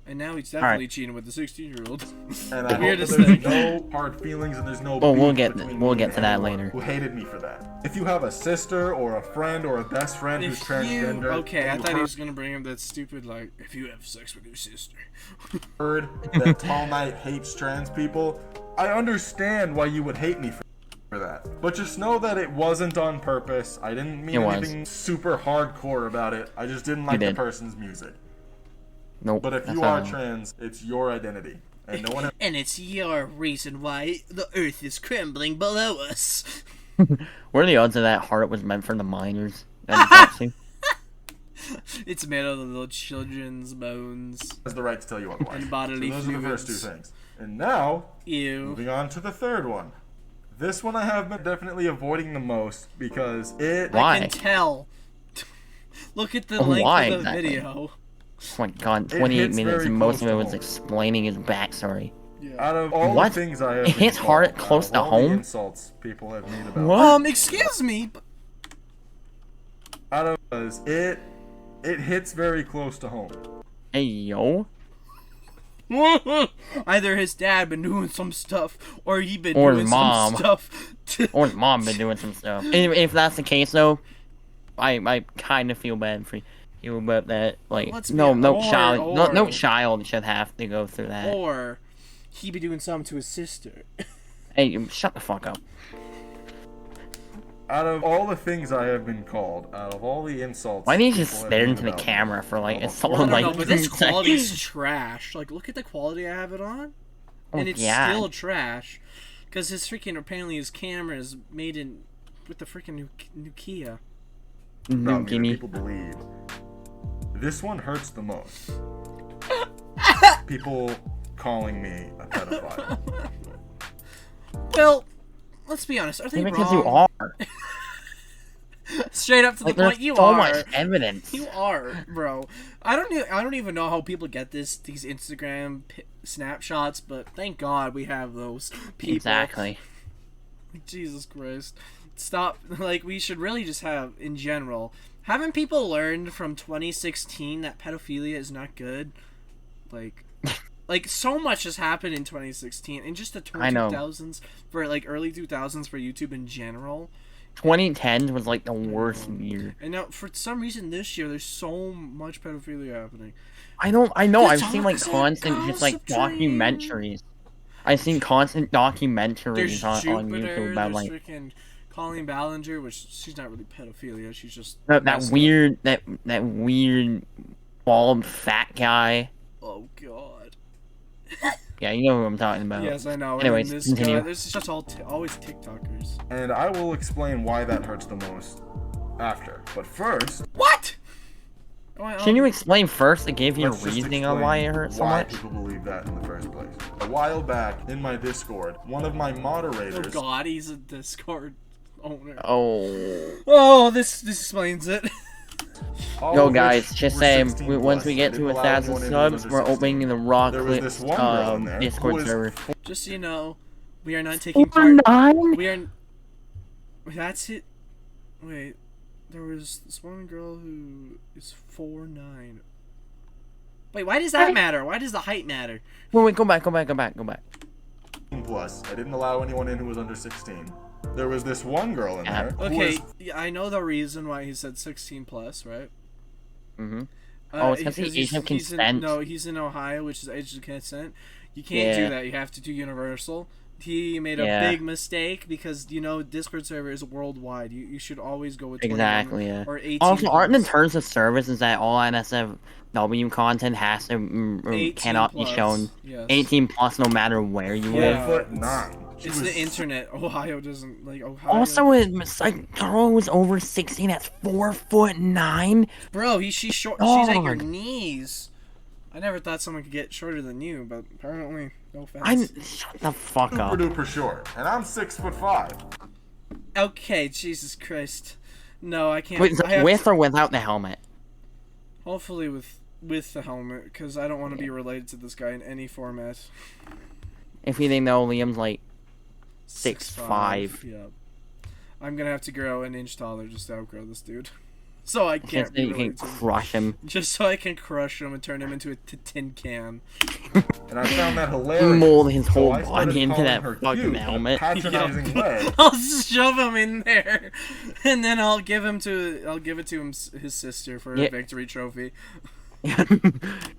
And now he's definitely cheating with the 16-year-old. And I hope that Weirdest there's thing. no hard feelings and there's no. Well, we'll beef get between we'll me get and to that anyone later. Who hated me for that? If you have a sister or a friend or a best friend who's If you transgender, okay, I and thought you he was gonna bring up that stupid like, if you have sex with your sister. heard that Tall Knight hates trans people, I understand why you would hate me for that. But just know that it wasn't on purpose. I didn't mean It was. anything super hardcore about it. I just didn't like the did. person's music. Nope. But if that's you not are how- trans, it's your identity, and no one has And it's your reason why the earth is crumbling below us. what are the odds of that heart was meant for the miners? That you It's made out of little children's bones the right to tell you otherwise. and bodily So those are the first two fluids. things. And now, Ew. moving on to the third one. This one I have been definitely avoiding the most because it. Why? I can tell. Look at the Oh, length why of the exactly? video. Oh my god, It 28 hits minutes very and most of close it to was home. explaining his backstory. Out of all What? the things I have It hits been hard called, close out to of all the home? insults people have made about What? Excuse me. But out of because it it hits very close to home. Hey, yo. Either his dad been doing some stuff, or he been Or doing his mom. some stuff. Or his mom been doing some stuff. If that's the case, though, I kind of feel bad for you about that. Like, Let's be- no or- child should have to go through that. Or he be doing something to his sister. Hey, shut the fuck up. Out of all the things I have been called, out of all the insults, Why didn't you just people have stare made into the about me, camera for like a Oh, I solid don't like know, but this 2 seconds? quality's trash. Like, look at the quality I have it on, and it's yeah. still trash. Because his freaking apparently his camera is made in with the freaking new Kia. about me that Gimme. people believe. This one hurts the most. People calling me a pedophile. Well, let's be honest. Are they Maybe wrong? because you are. Straight up to the Like, there's point, you so are. much evidence. You are, bro. I don't even know how people get these Instagram snapshots, but thank God we have those people. Exactly. Jesus Christ. Stop. Like, we should really just have, in general, haven't people learned from 2016 that pedophilia is not good? Like so much has happened in 2016, and just the I know. 2000s, for, like, early 2000s for YouTube in general. 2010 was like the worst year. And now, for some reason, this year, there's so much pedophilia happening. I know. The I've seen like toxic constant, just like gossip train. documentaries. I've seen constant documentaries There's on Jupiter, YouTube about there's like freaking Colleen Ballinger, which she's not really pedophilia, she's just that messed up. weird, that weird bald fat guy. Oh God. Yeah, you know who I'm talking about. Yes, I know. Anyways, and this continue. guy, there's just always TikTokers. And I will explain why that hurts the most after. But first, What? Can you explain first to give your let's just reasoning on explain why it hurts so why much? people believe that in the first place. A while back in my Discord, one of my Oh moderators God, he's a Discord owner. Oh. Oh, this explains it. all Yo of guys, which just were saying, 16 once plus. we I get didn't to allow 1,000 anyone in who was subs, under we're 16. opening the Raw There was this Clips one girl in there who Discord was server. Just so you know, we are not taking part. 9? We are. That's it. Wait, there was this one girl who is 4'9". Wait, why does that matter? Why does the height matter? Wait, go back. 16 plus. I didn't allow anyone in who was under 16. There was this one girl in there who Okay, was yeah, I know the reason why he said 16 plus, right? Mm-hmm. Oh, it's 'cause the age of consent. No, he's in Ohio, which is age of consent. You can't do Yeah. that. You have to do universal. He made a Yeah. big mistake because Discord server is worldwide. You should always go with 21 Exactly, yeah. or 18. Also, aren't the plus. terms of service is that all NSFW content has to 18 cannot be plus, shown yes. 18 plus no matter where you Yeah. live. 4'9". She It's was the internet. Ohio doesn't like Ohio. Also, it's like girl who was over 16 that's 4'9". Bro, she's short. She's at your Dog. knees. I never thought someone could get shorter than you, but apparently, no offense. Shut the fuck super up. duper short, and I'm 6'5". Okay, Jesus Christ. No, I can't. Wait, is I it have with or without the helmet? hopefully with the helmet, because I don't want to be related to this guy in any format. If you didn't know, Liam's like 6'5". Yeah. I'm gonna have to grow an inch taller just to outgrow this dude. So I can't Just so be you can related to him. crush him. Just so I can crush him and turn him into a tin can. And I found that hilarious. Mold his So whole I started body into calling that her fucking cute in a helmet. patronizing way. I'll shove him in there, and then I'll give it to his sister for Yeah. a victory trophy. He's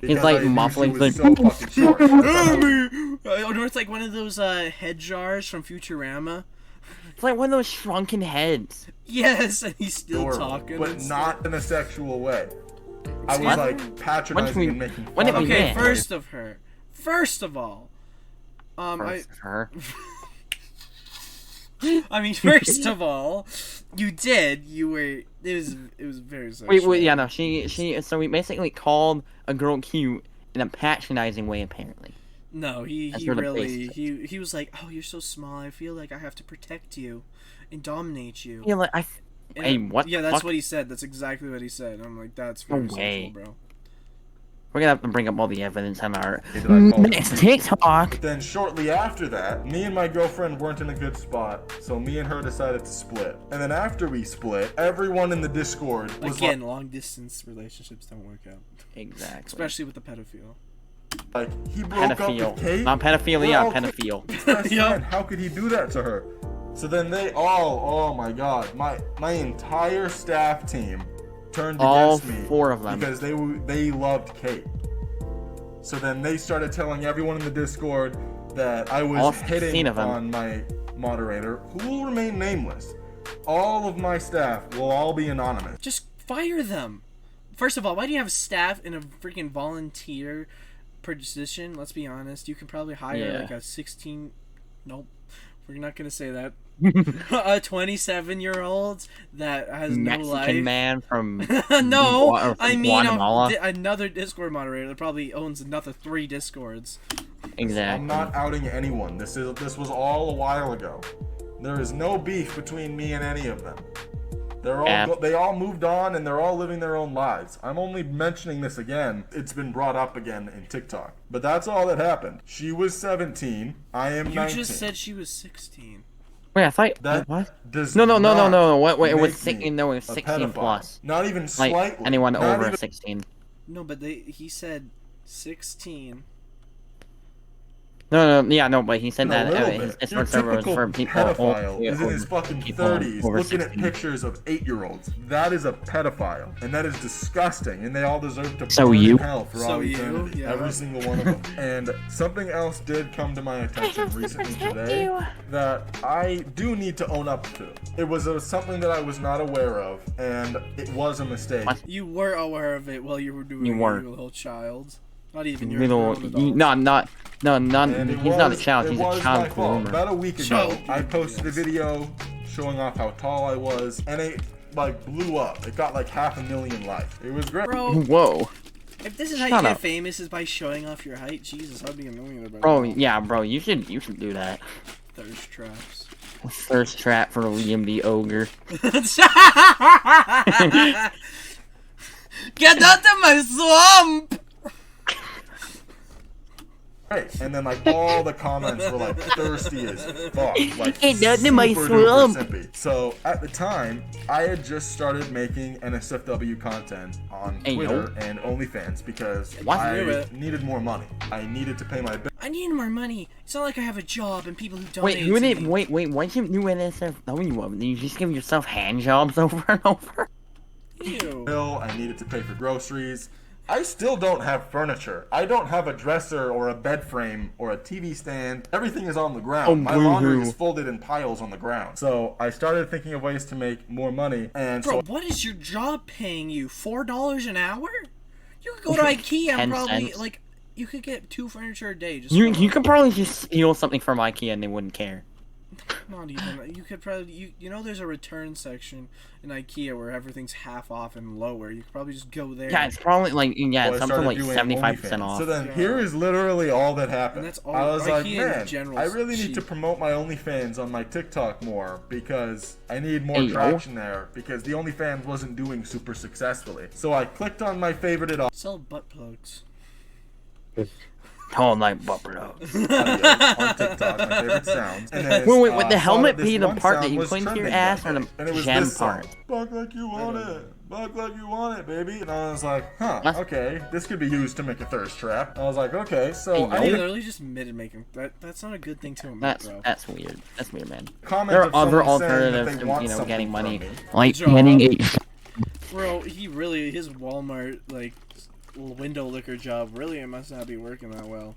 Because like I knew muffling she the. was so fucking short. Or it's like one of those head jars from Futurama. It's like one of those shrunken heads. Yes, and he's still Adorable, talking. but and not in a sexual way. I was What? like patronizing and making when fun did of we Okay, Yeah. her. first of all, First of her. first of all, you were. It was very sexual. Wait, yeah, no, she, so we basically called a girl cute in a patronizing way, apparently. No, he That's where the really base he was like, oh, you're so small. I feel like I have to protect you and dominate you. Yeah, like, And- hey, what Yeah, the that's fuck? what he said. That's exactly what he said. I'm like, that's No very way. sexual, bro. We're gonna have to bring up all the evidence on our Did I call next it? TikTok. Then shortly after that, me and my girlfriend weren't in a good spot, so me and her decided to split. And then after we split, everyone in the Discord was Again, long distance relationships don't work out, Exactly. especially with the pedophile. like, he broke up Pedophile. with Kate. Not pedophilia, We're all pedophile. best Yeah. friend. How could he do that to her? So then they all, oh my god, my entire staff team turned All against me 4 of them. because they loved Kate. So then they started telling everyone in the Discord that I was All 16 hitting of them. on my moderator, who will remain nameless. All of my staff will all be anonymous. Just fire them. First of all, why do you have staff in a freaking volunteer position? Let's be honest. You can probably hire Yeah. like a 16. Nope, we're not gonna say that. A 27-year-old that has no Mexican life. man from No, Gua- I mean Guatemala. another Discord moderator that probably owns another 3 Discords. Exactly. I'm not outing anyone. This was all a while ago. There is no beef between me and any of them. They all moved on and they're all living their own lives. I'm only mentioning this again. It's been brought up again in TikTok. But that's all that happened. She was 17. I am You 19. just said she was 16. Wait, I thought that what? does No. not Wait, it was make 16. me No, it was a 16 pedophile. plus. Not even Like slightly. anyone Not over even- 16. No, but he said 16. No, but he said A that little his bit. Your Discord server was typical for people pedophile is in his over- fucking people 30s over looking 16. at pictures of 8-year-olds. That is a pedophile, and that is disgusting. And they all deserve to So burn you? in hell for So all you? eternity. Yeah. Every single one of them. And something else did come to my attention recently today that I do need to own up to. It was something that I was not aware of, and it was a mistake. What? You were aware of it while you were doing You it, were. you little child. Not even your Little, grown adult. not. And it He's not a was- child. it He's a was child my fault. groomer. About a week ago, Child I groomer, posted a yes. video showing off how tall I was, and it like blew up. It got like 500,000 likes. It was great. Bro, Whoa, if this is how Shut you get up. famous is by showing off your height, Jesus, I'd be a millionaire. bro. Yeah, bro. You should do that. Thirst traps. Thirst trap for Liam the ogre. Get out of my swamp! Right. And then like all the comments were like thirsty as fuck, like Get out of my super swamp. duper simpy. So at the time, I had just started making NSFW content on Hey, Twitter and OnlyFans because What? I Knew it. needed more money. I needed to pay my bills. I need more money. It's not like I have a job and people who donate Wait, who to did? me. Wait. Why'd you do NSFW of? Did you just give yourself hand jobs over and over? Ew. Bill, I needed to pay for groceries. I still don't have furniture. I don't have a dresser or a bed frame or a TV stand. Everything is on the ground. Oh, My laundry boo-hoo. is folded in piles on the ground. So I started thinking of ways to make more money, and Bro, so what is your job paying you? $4 an hour? You could go to IKEA 10 and probably cents. like you could get 2 furniture a day. Just You for- could probably just steal something from IKEA and they wouldn't care. Not even. You could probably you know there's a return section in IKEA where everything's half off and lower. You could probably just go there. Yeah, it's probably like I something started like doing 75% OnlyFans. off. So then Yeah. here is literally all that happened. And that's all- I was like, IKEA in man, general I is really need to cheap. promote my OnlyFans on my TikTok more because I need more Hey, yo. traction there because the OnlyFans wasn't doing super successfully. So I clicked on my favorite Sell butt plugs. Tall night buffalo. audios on TikTok, my favorite sounds. And then, Wait, would the saw helmet that this be the one part that sound you was cling to your trending ass that or the day. And it was gem this song, part? Buck like you want it. Buck like you want it, baby. And I was like, huh, What? okay, this could be used to make a thirst trap. I was like, okay, so Hey, I yo. need You to literally just admitted making that's not a good thing to admit, That's bro. weird. That's weird, man. comment There of are other someone saying that alternatives they to want getting something money, from me. like Job. getting a. Bro, he really his Walmart like window liquor job really it must not be working that well.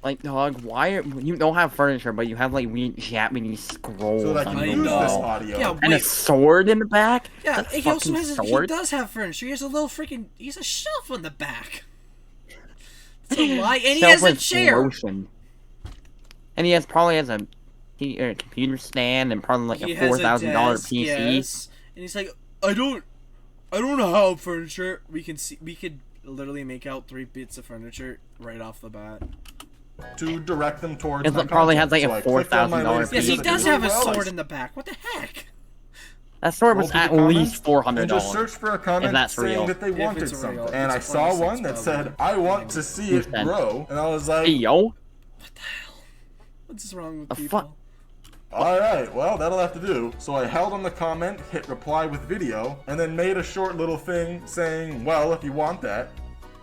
Like, dog, you don't have furniture, but you have like weird Japanese scrolls So that I on can the use this wall audio. Yeah, and a wait. sword in the back. Yeah, That he also fucking has he sword. does have furniture. He has a little freaking he's a shelf on the back. It's a lie, and he Shelf has a with chair. lotion. And he probably has a computer stand and probably like He a has $4,000 desk, PC. yes. And he's like, I don't have furniture. We could literally make out 3 bits of furniture right off the bat. To direct them towards It my probably content. has, like, So a I clicked on my $4,000 latest Yes, he video that does did have a really well. sword in the back. What the heck? That store Scroll was through at the comments, least $400. and just search for a comment that's saying real. that they If wanted it's real, something. it's And I saw 26 one that said, I want to see Who it said? grow. And I was like, Hey, yo. What's wrong with The people? fuck? alright, well, that'll have to do. So I held on the comment, hit reply with video, and then made a short little thing saying, well, if you want that,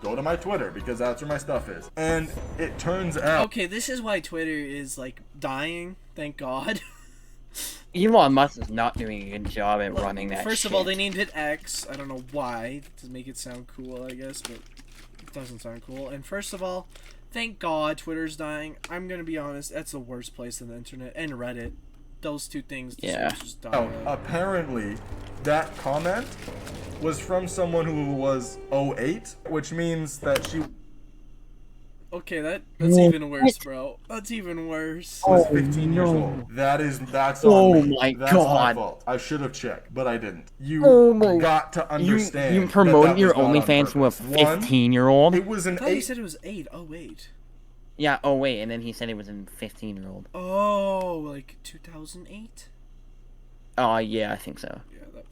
go to my Twitter, because that's where my stuff is. And it turns out... Okay, this is why Twitter is like dying. Thank God. Elon Musk is not doing a good job at running that First shit. of all, they named it X. I don't know why, to make it sound cool, I guess, but it doesn't sound cool. And first of all, thank God Twitter's dying. I'm gonna be honest, that's the worst place on the internet. And Reddit. Those two things just die. Oh, apparently, that comment was from someone who was 08, which means that she Okay, that's even worse, bro. That's even worse. was 15 years old. That's Oh on me. my That's my God. fault. I should have checked, but I didn't. You Oh my- got to understand. You promoted that your was not on OnlyFans to a purpose. One, 15-year-old? It was I an thought you 8. said it was 8. Oh, wait. Yeah, oh wait, and then he said it was a 15-year-old. Oh, like 2008? Oh, yeah, I think so. Yeah, that...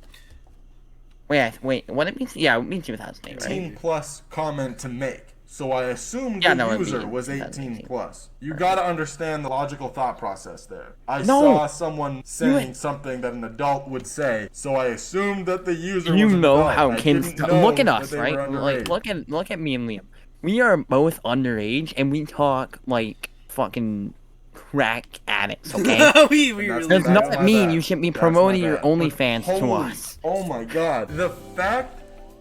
Wait, what it means? Yeah, it means 2008, right? 18 plus comment to make. So I assumed Yeah, the no, it'd user be was 18 2018. plus. You gotta understand the logical thought process there. I No. saw someone saying something that an adult would say, so I assumed that the user You was an know adult. how I kids didn't know look at that us, they right? were Like underage. look at me and Liam. We are both underage and we talk like fucking crack addicts, okay? we And that's- really Does that's not my mean bad. you shouldn't be That's my promoting your bad. But OnlyFans to holy- us. Oh my god. The fact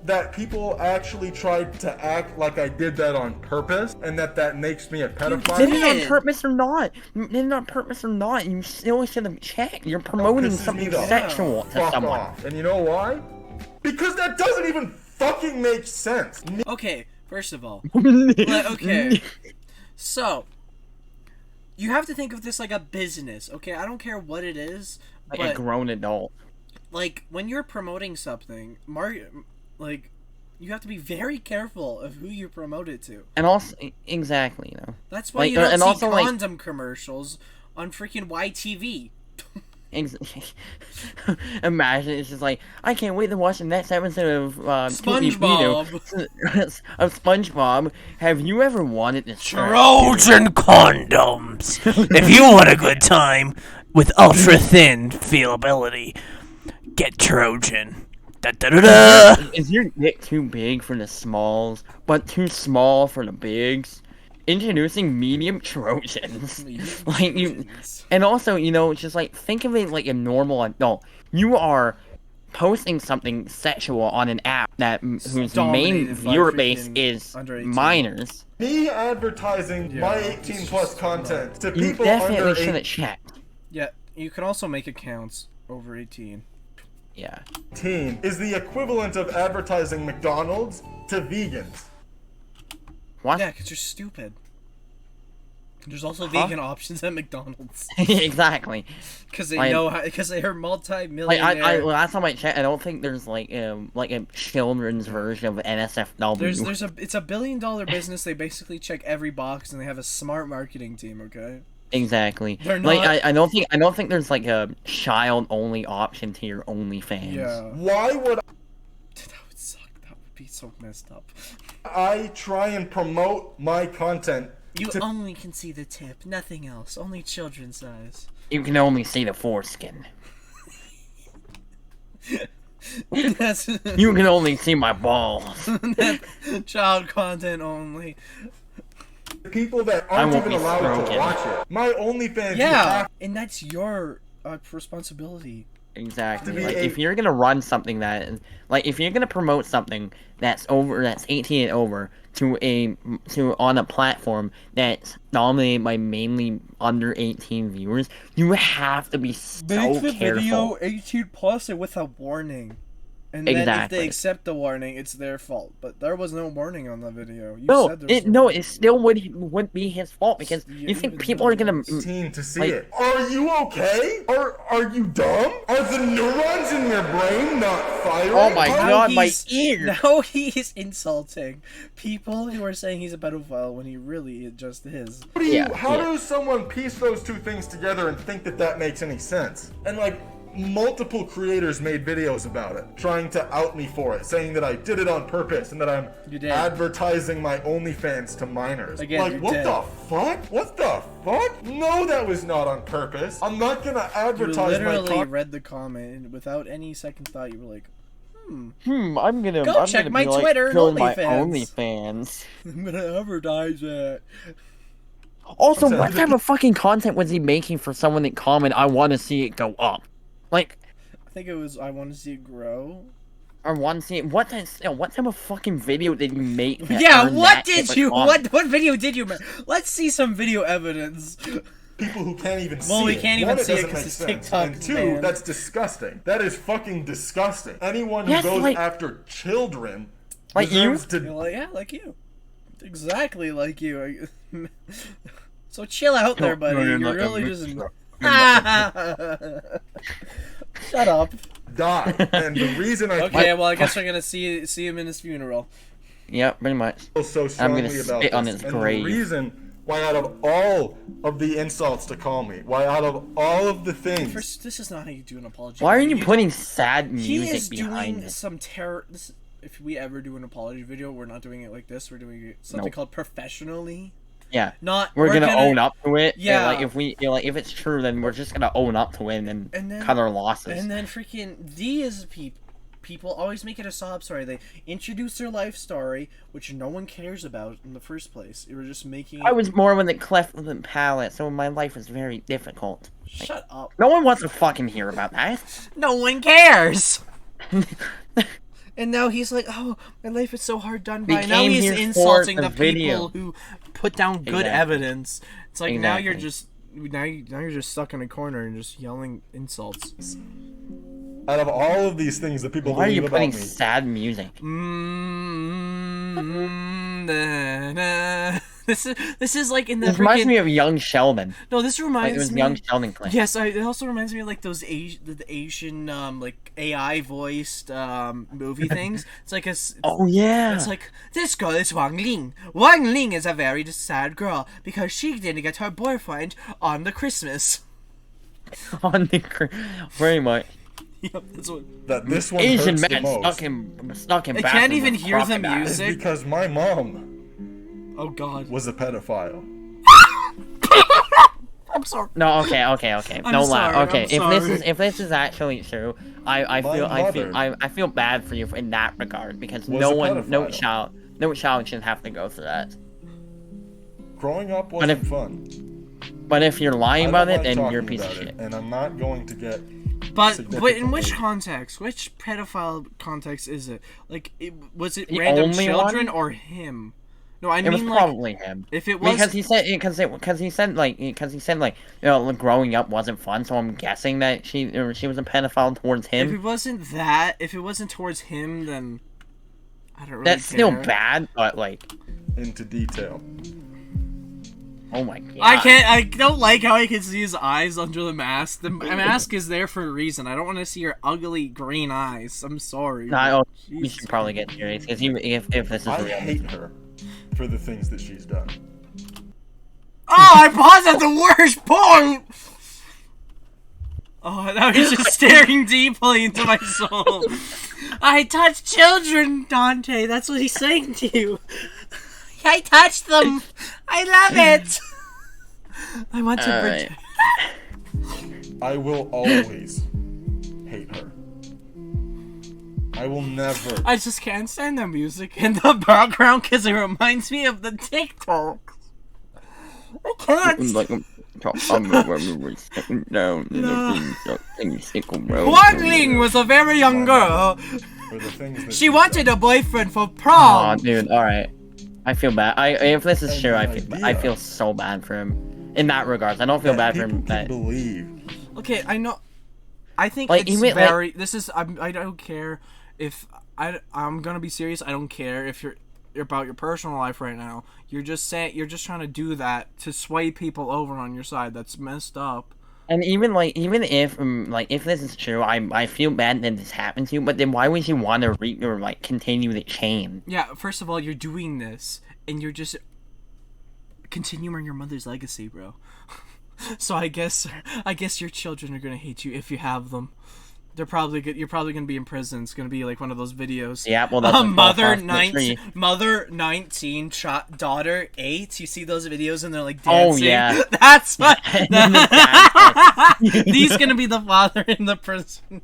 that people actually tried to act like I did that on purpose and that makes me a pedophile. Did it on did. purpose or not? Did it on purpose or not? You still should have checked. You're promoting pisses me something the sexual to fuck someone. off. And you know why? Because that doesn't even fucking make sense. Okay, first of all, okay. So, you have to think of this like a business, okay? I don't care what it is, Like a but grown adult. like when you're promoting something, like you have to be very careful of who you promote it to. And also, exactly, you know. That's why Like, you don't and see also, like- condom commercials on freaking YTV. Imagine it's just like, I can't wait to watch the next episode of SpongeBob. of SpongeBob. Have you ever wanted this? Trojan condoms. If you want a good time with ultra thin feelability, get Trojan. Da da da da. Is your dick too big for the smalls, but too small for the bigs? Introducing medium Trojans. Like you, and also, you know, just like think of it like a normal adult. You are posting something sexual on an app that whose main Dominated by viewer base freaking is under 18. minors. Me advertising my Yeah, 18 it's plus just content to You people definitely under should have 18 checked. Yeah, you can also make accounts over 18. Yeah. is the equivalent of advertising McDonald's to vegans. What? Yeah, because you're stupid. There's also vegan options at McDonald's Exactly. because they Like- know how, because they are Like multi-millionaire. last time I checked, I don't think there's like a children's version of NSFW. It's a $1 billion business. They basically check every box and they have a smart marketing team. Okay. Exactly. They're Like not- I don't think there's like a child only option to your OnlyFans. Yeah. Why would That would suck. That would be so messed up. I try and promote my content? You to- only can see the tip, nothing else. Only children's size. You can only see the foreskin. That's You can only see my balls. child content only. People that I aren't won't even be allowed to stroking. watch it. My OnlyFans, you Yeah, have and that's your responsibility. Exactly. To be Like a- if you're gonna run something that, like if you're gonna promote something that's 18 and over to on a platform that's dominated by mainly under 18 viewers, you have to be so careful. 18 plus and with a warning. And then if Exactly. they accept the warning, it's their fault. But there was no warning on the video. You No, said there was it still would be his fault because Yeah, you think even people though are gonna. 18 to see Like- it. Are you okay? Are you dumb? Are the neurons in your brain not firing? Oh my Now god, my he's- ear! Now he's insulting people who are saying he's a pedophile when he really just is. How Yeah, how yeah. does someone piece those two things together and think that that makes any sense? And like, multiple creators made videos about it, trying to out me for it, saying that I did it on purpose and that I'm You did. advertising my OnlyFans to minors. Again, like, you what did. the fuck? What the fuck? No, that was not on purpose. I'm not gonna You advertise my literally con- read the comment and without any second thought, you were like, I'm gonna Go check my Twitter and filling my OnlyFans. OnlyFans. I'm gonna advertise it. Also, So- what type of fucking content was he making for someone that comment, I want to see it go up? Like, I think it was I want to see it grow. I want to see it. What type of fucking video did you make? that Yeah, earned what that did type of you? comment? What video did you make? Let's see some video evidence. people who can't even see Well, we it. can't even One, see it doesn't 'cause make it's sense. TikTok And two, banned. that's disgusting. That is fucking disgusting. Anyone who Yes, goes like- after children Like you? deserves to You're like, yeah, like you. Exactly like you. So chill out there, buddy. no, you're You're not really gonna just. mix Shut up. die. And the reason I Okay, well, I guess we're gonna see him in his funeral. Yeah, pretty much. feel so I'm strongly gonna about spit on this, his and grave. the reason why out of all of the insults to call me, why out of all of the things, First, this is not how you do an apology. Why are you don't- putting sad He music is behind doing it? some terror. This, if we ever do an apology video, we're not doing it like this. We're doing it something Nope. called professionally. Yeah, Not. we're gonna own up to it. and, Yeah. like if it's true, then we're just gonna own up to it and And then- cut our losses. And then freaking these people always make it a sob story. They introduce their life story, which no one cares about in the first place. You were just making. I was born with a cleft lip and palate, so my life was very difficult. Shut up. No one wants to fucking hear about that. No one cares. And now he's like, "Oh, my life is so hard done by." They Now came he's here for insulting the the video. people who put down good Exactly. evidence. It's like now you're Exactly. just now you're just stuck in a corner and just yelling insults. out of all of these things that people Why are believe you about putting me, sad music? This is like in the This reminds freaking me of Young Sheldon. no. This Like, reminds it was me. Young Sheldon clip. Yes, it also reminds me of like those the Asian like AI voiced movie things. It's like Oh yeah. it's like this girl is Wang Ling. Wang Ling is a very sad girl because she didn't get her boyfriend on the Christmas. On the very much. Yep, that's what. that this one Asian hurts the men most stuck in I bathroom can't even with hear the crocodiles. is music. because my mom Oh God. was a pedophile. I'm sorry. No, okay. I'm No sorry, lie. Okay, I'm if this is actually true, I feel bad for you in that regard because Was no a one, no pedophile. child should have to go through that. Growing up wasn't if- fun. But if you're lying I about don't it, like then talking you're a piece of about it, shit. and I'm not going to get. But in which Significantly. context? Which pedophile context is it? Like, was it The random only children one? or him? No, I It was mean like probably him. if it was Because he said growing up wasn't fun, so I'm guessing that she was a pedophile towards if it him. wasn't towards him, then I don't really That's still care. bad, but like, into detail. oh my god. I don't like how I can see his eyes under the mask. The mask is there for a reason. I don't want to see your ugly green eyes. I'm sorry. We Jesus. should probably get serious because if this is I real. hate her for the things that she's done. Oh, I paused at the worst point! Oh, now he's just staring deeply into my soul. I touch children, Dante. That's what he's saying to you. I touched them. I love it. I want to Alright. I will always hate her. I will never. I just can't stand the music in the background because it reminds me of the TikToks. I can't. Wang Ling was a very young girl. For the things that She she's wanted done. a boyfriend for Aw, prom. dude. All right. I feel bad. If this is And true, the I idea- feel so bad for him. In that regards, I don't feel that bad for people him. can That believe. Okay, I know. I think Like, it's even, like- very. This is. I don't care if I'm gonna be serious. I don't care if you're about your personal life right now. You're just saying. You're just trying to do that to sway people over on your side. That's messed up. and even if this is true, I feel bad that this happened to you. But then why would you want to continue the chain? Yeah. First of all, you're doing this, and you're just continuing your mother's legacy, bro. So I guess your children are gonna hate you if you have them. You're probably gonna be in prison. It's gonna be like one of those videos. Yeah, well, that's mother 19, daughter 8. You see those videos and they're like dancing. Oh yeah. That's what. He's gonna be the father in the prison.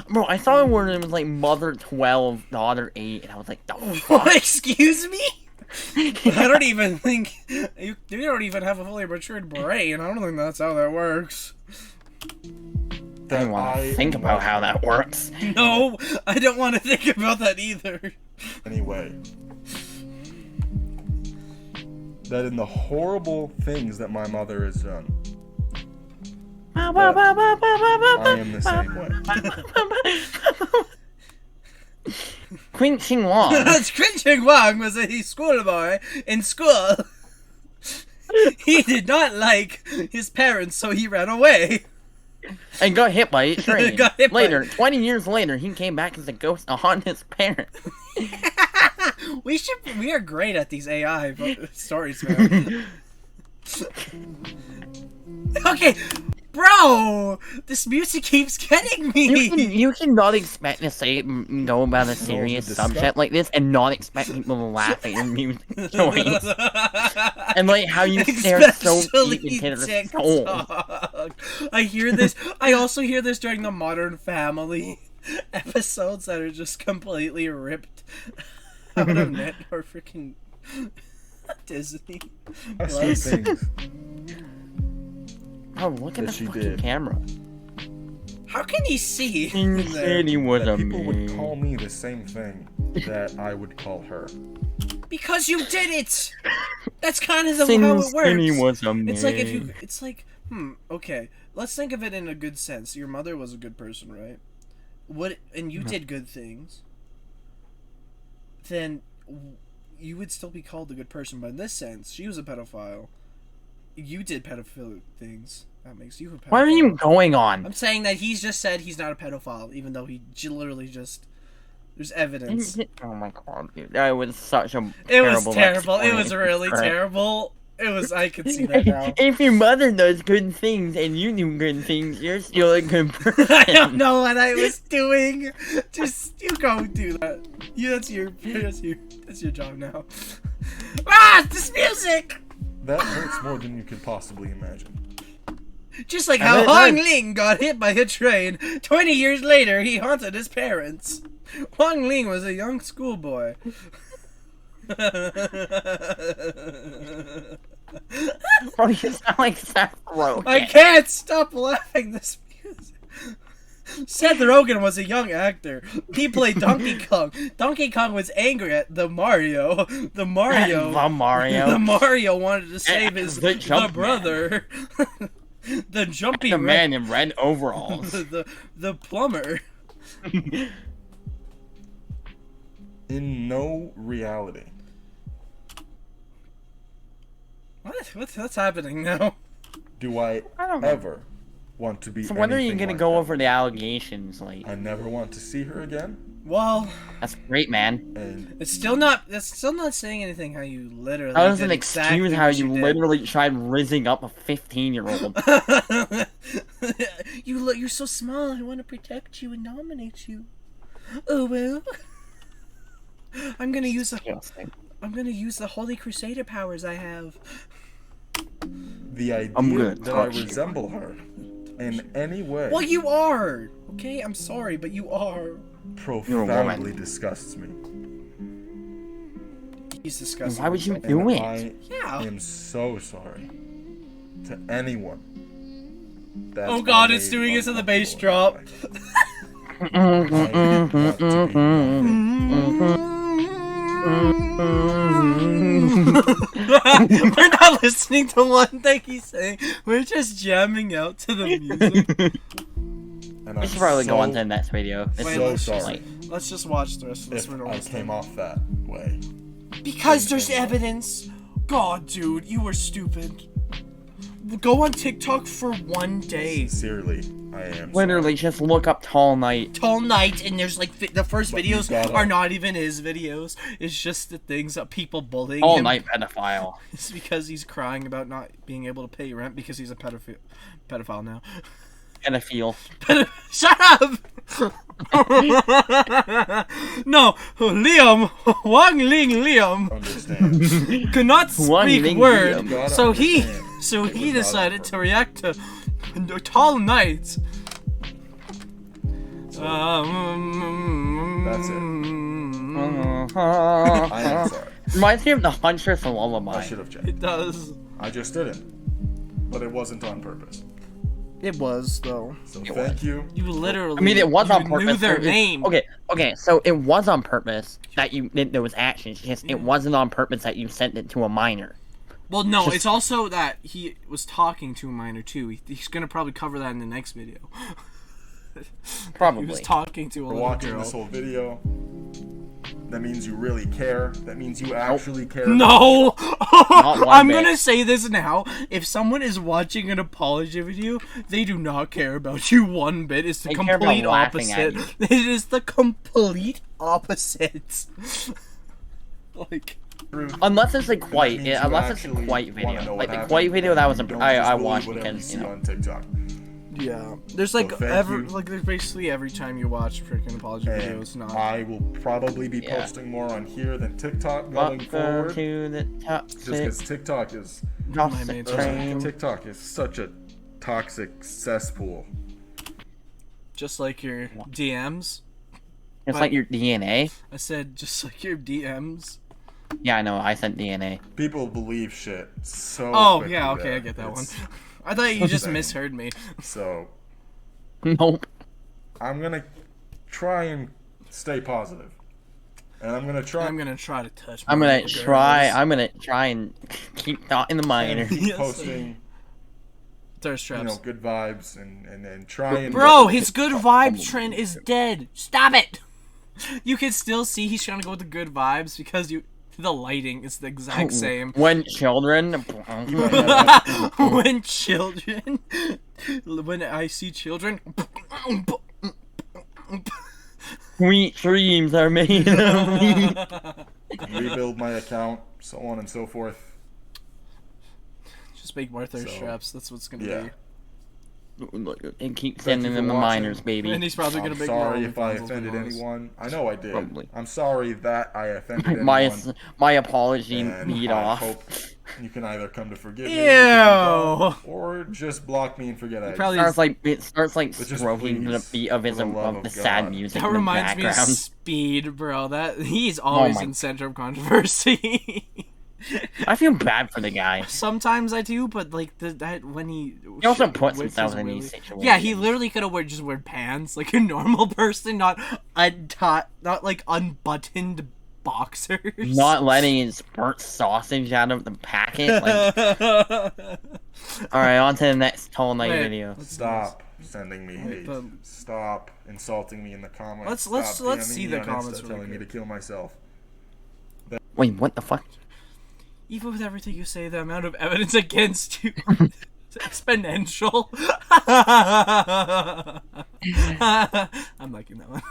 Bro, I saw where it was like mother 12, daughter 8, and I was like, the fuck? Excuse me? I don't even think you don't even have a fully matured brain. I don't think that's how that works. I don't want to think about how that works. No, I don't want to think about that either. Anyway, that in the horrible things that my mother has done, I am the same way. Qin Shi Huang. Qin Shi Huang was a schoolboy in school. He did not like his parents, so he ran away. And got hit by a train. Got hit by- Later, 20 years later, he came back as a ghost to haunt his parents. We are great at these AI stories, man. Okay, bro, this music keeps getting me. You cannot expect to say go about a serious subject like this and not expect people to laugh at your music choice. And like how you stare so deep into their soul. I hear this. I also hear this during the Modern Family episodes that are just completely ripped out of net or freaking Disney. I see things Oh, look at that the she fucking did. camera. How can he see? He in there? said he was that a people would man. call me the same thing that I would call her. Because you did it. That's kind of how Since it works. he was a man. It's like if you. It's like okay. Let's think of it in a good sense. Your mother was a good person, right? And you did good things. Then you would still be called a good person, but in this sense, she was a pedophile. You did pedophilic things. That makes you a pedophile. What are you going on? I'm saying that he's just said he's not a pedophile, even though he literally just. There's evidence. Oh my god, dude. That was such a It was terrible terrible. It was explanation. really terrible. It was. I could see that now. If your mother does good things and you do good things, you're still a good person. I don't know what I was doing. Just you go do that. That's your job now. Ah, this music. That hurts more than you could possibly imagine. Just like And how then- Huang Ling got hit by a train. 20 years later, he haunted his parents. Huang Ling was a young schoolboy. Bro, you sound like Seth Rogen. I can't stop laughing. This music. Seth Rogen was a young actor. He played Donkey Kong. Donkey Kong was angry at the Mario. The Mario wanted to save his The Jump brother. The jumpy The red- man in red overalls. the plumber. In no reality, What's happening now? do I don't know. ever want to be So when are you anything gonna like go that. over the allegations? Like, I never want to see her again, Well, that's great, man. and it's still not. That's still not saying anything. How you literally. That doesn't did excuse exactly how what you did. literally tried rizzing up a 15-year-old. You're so small. I want to protect you and nominate you. Oh well. I'm gonna use the Holy Crusader powers I have. the idea gonna that I touch you. resemble her in any way Well, you are. Okay, I'm sorry, but you are. profoundly disgusts me. He's disgusting. Why would you And do it? I Yeah. am so sorry to anyone. That Oh God, I it's made doing it to the bass uncomfortable drop. in my life. I want to be We're not listening to one thing he's saying. We're just jamming out to the music. and We I'm should probably so, go on to the next video. This Wait, is so let's just- sorry Let's just watch the rest of this. if We're not I listening. came off that way. Because there's evidence. God, dude, you were stupid. Go on TikTok for one day. Sincerely, I am Literally, just look up Tall Knight. Tall Knight, and there's like the first But you videos gotta- are not even his videos. It's just the things that people bullying Tall him. Knight pedophile. It's because he's crying about not being able to pay rent because he's a pedophile now. Pedophile. Shut up! No, Liam, Wang Ling Liam Understand. could not Wang speak Ling word, Liam. Gotta so he understand. decided to react to Tall Knight. That's it. I am sorry. Reminds me of the Huntress I Lullaby. should have checked. It does. I just didn't. But it wasn't on purpose. It was though. So thank you. You literally. I mean, it was you on purpose. Knew their It- name. Okay, so it was on purpose that you did those actions. Just it wasn't on purpose that you sent it to a minor. Well, no, Just- it's also that he was talking to a minor too. He's gonna probably cover that in the next video. He was Probably. talking to a For little watching girl. this whole video. That means you really care. That means you actually care. No! one I'm bit. gonna say this now. If someone is watching an apology video, they do not care about you one bit. It's the They care about complete laughing at opposite. It is the complete opposite. Like, Unless it's a That quite, means you unless it's a actually quite wanna know video. what Like the happened. quite video that was Don't I just watched believe whatever because you you see know. on TikTok. yeah. There's like thank you. there's basically every time you watch freaking apology And videos, not. I will probably be Yeah. posting more on here than TikTok going Welcome forward. to the Just because toxic TikTok is gossip train. TikTok is such a toxic cesspool. Just like your DMs. It's like your DNA. I said just like your DMs. Yeah, I know. I sent DNA. People believe shit so. Oh quickly yeah, okay, I that get that one. it's- I thought you just insane. misheard me. So Nope. I'm gonna try and stay positive, and I'm gonna try. I'm gonna try to touch. I'm more gonna little try. girls. I'm gonna try and keep thought in the minor. and keep Yes. posting, Thirst you know, traps. good vibes and try and. Bro, his good vibe trend is dead. Stop it. You can still see he's trying to go with the good vibes because the lighting is the exact same. When children. When children, when I see children, Sweet dreams are made of me. rebuild my account, so on and so forth. just make more thirst So, traps. That's what's gonna Yeah. be. And keep Thank sending you them for the watching. minors, baby. And he's probably gonna I'm make sorry more if I OnlyFans, let's be offended honest. anyone. I know I did. Probably. I'm sorry that I offended anyone. My apology and beat I off. hope you can either come to forgive me, Ew. or just block me and forget I. Probably It starts like But just stroking to the please, beat of his for the love of the of sad God. music That in the reminds me of background. Speed, bro. That he's always my- in center of controversy. I feel bad for the guy. Sometimes I do, but like that when he also puts whips himself his in these willy- situations. Yeah, he literally could have just wear pants like a normal person, not not like unbuttoned boxers. Not letting it spurt sausage out of the packet. Like, alright, on to the next Tall Night Wait, video. Stop sending me hate. but- Stop insulting me in the comments. Let's Stop let's DMing see me the on comments Insta really telling me to quick. kill myself. Wait, what the fuck? Even with everything you say, the amount of evidence against you is exponential. I'm liking that one.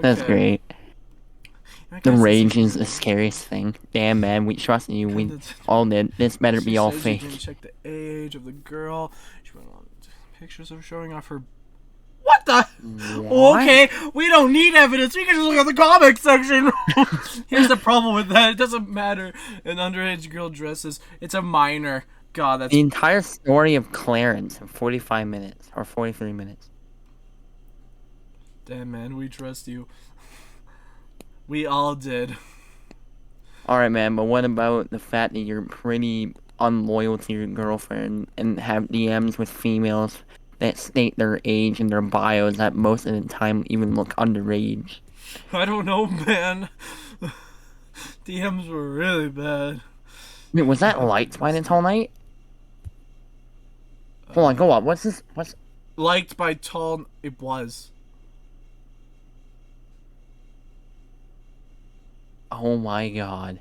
That's Okay. great. I The guess rage is the scariest thing. Damn, man, we trust you. We all did. This better She be all says she fake. didn't check the age of the girl. She went on pictures of showing off her. What the? Okay, we don't need evidence. We can just look at the comic section. Here's the problem with that. It doesn't matter. An underage girl dresses. It's a minor. God, that's The entire story of Clarence in 45 minutes or 43 minutes. damn, man. We trust you. We all did. Alright, man, but what about the fact that you're pretty unloyal to your girlfriend and have DMs with females that state their age in their bios that most of the time even look underage? I don't know, man. DMs were really bad. Wait, was that liked by the Tall Night? Hold on, go on. What's this? What's. Liked by tall. It was. Oh my god.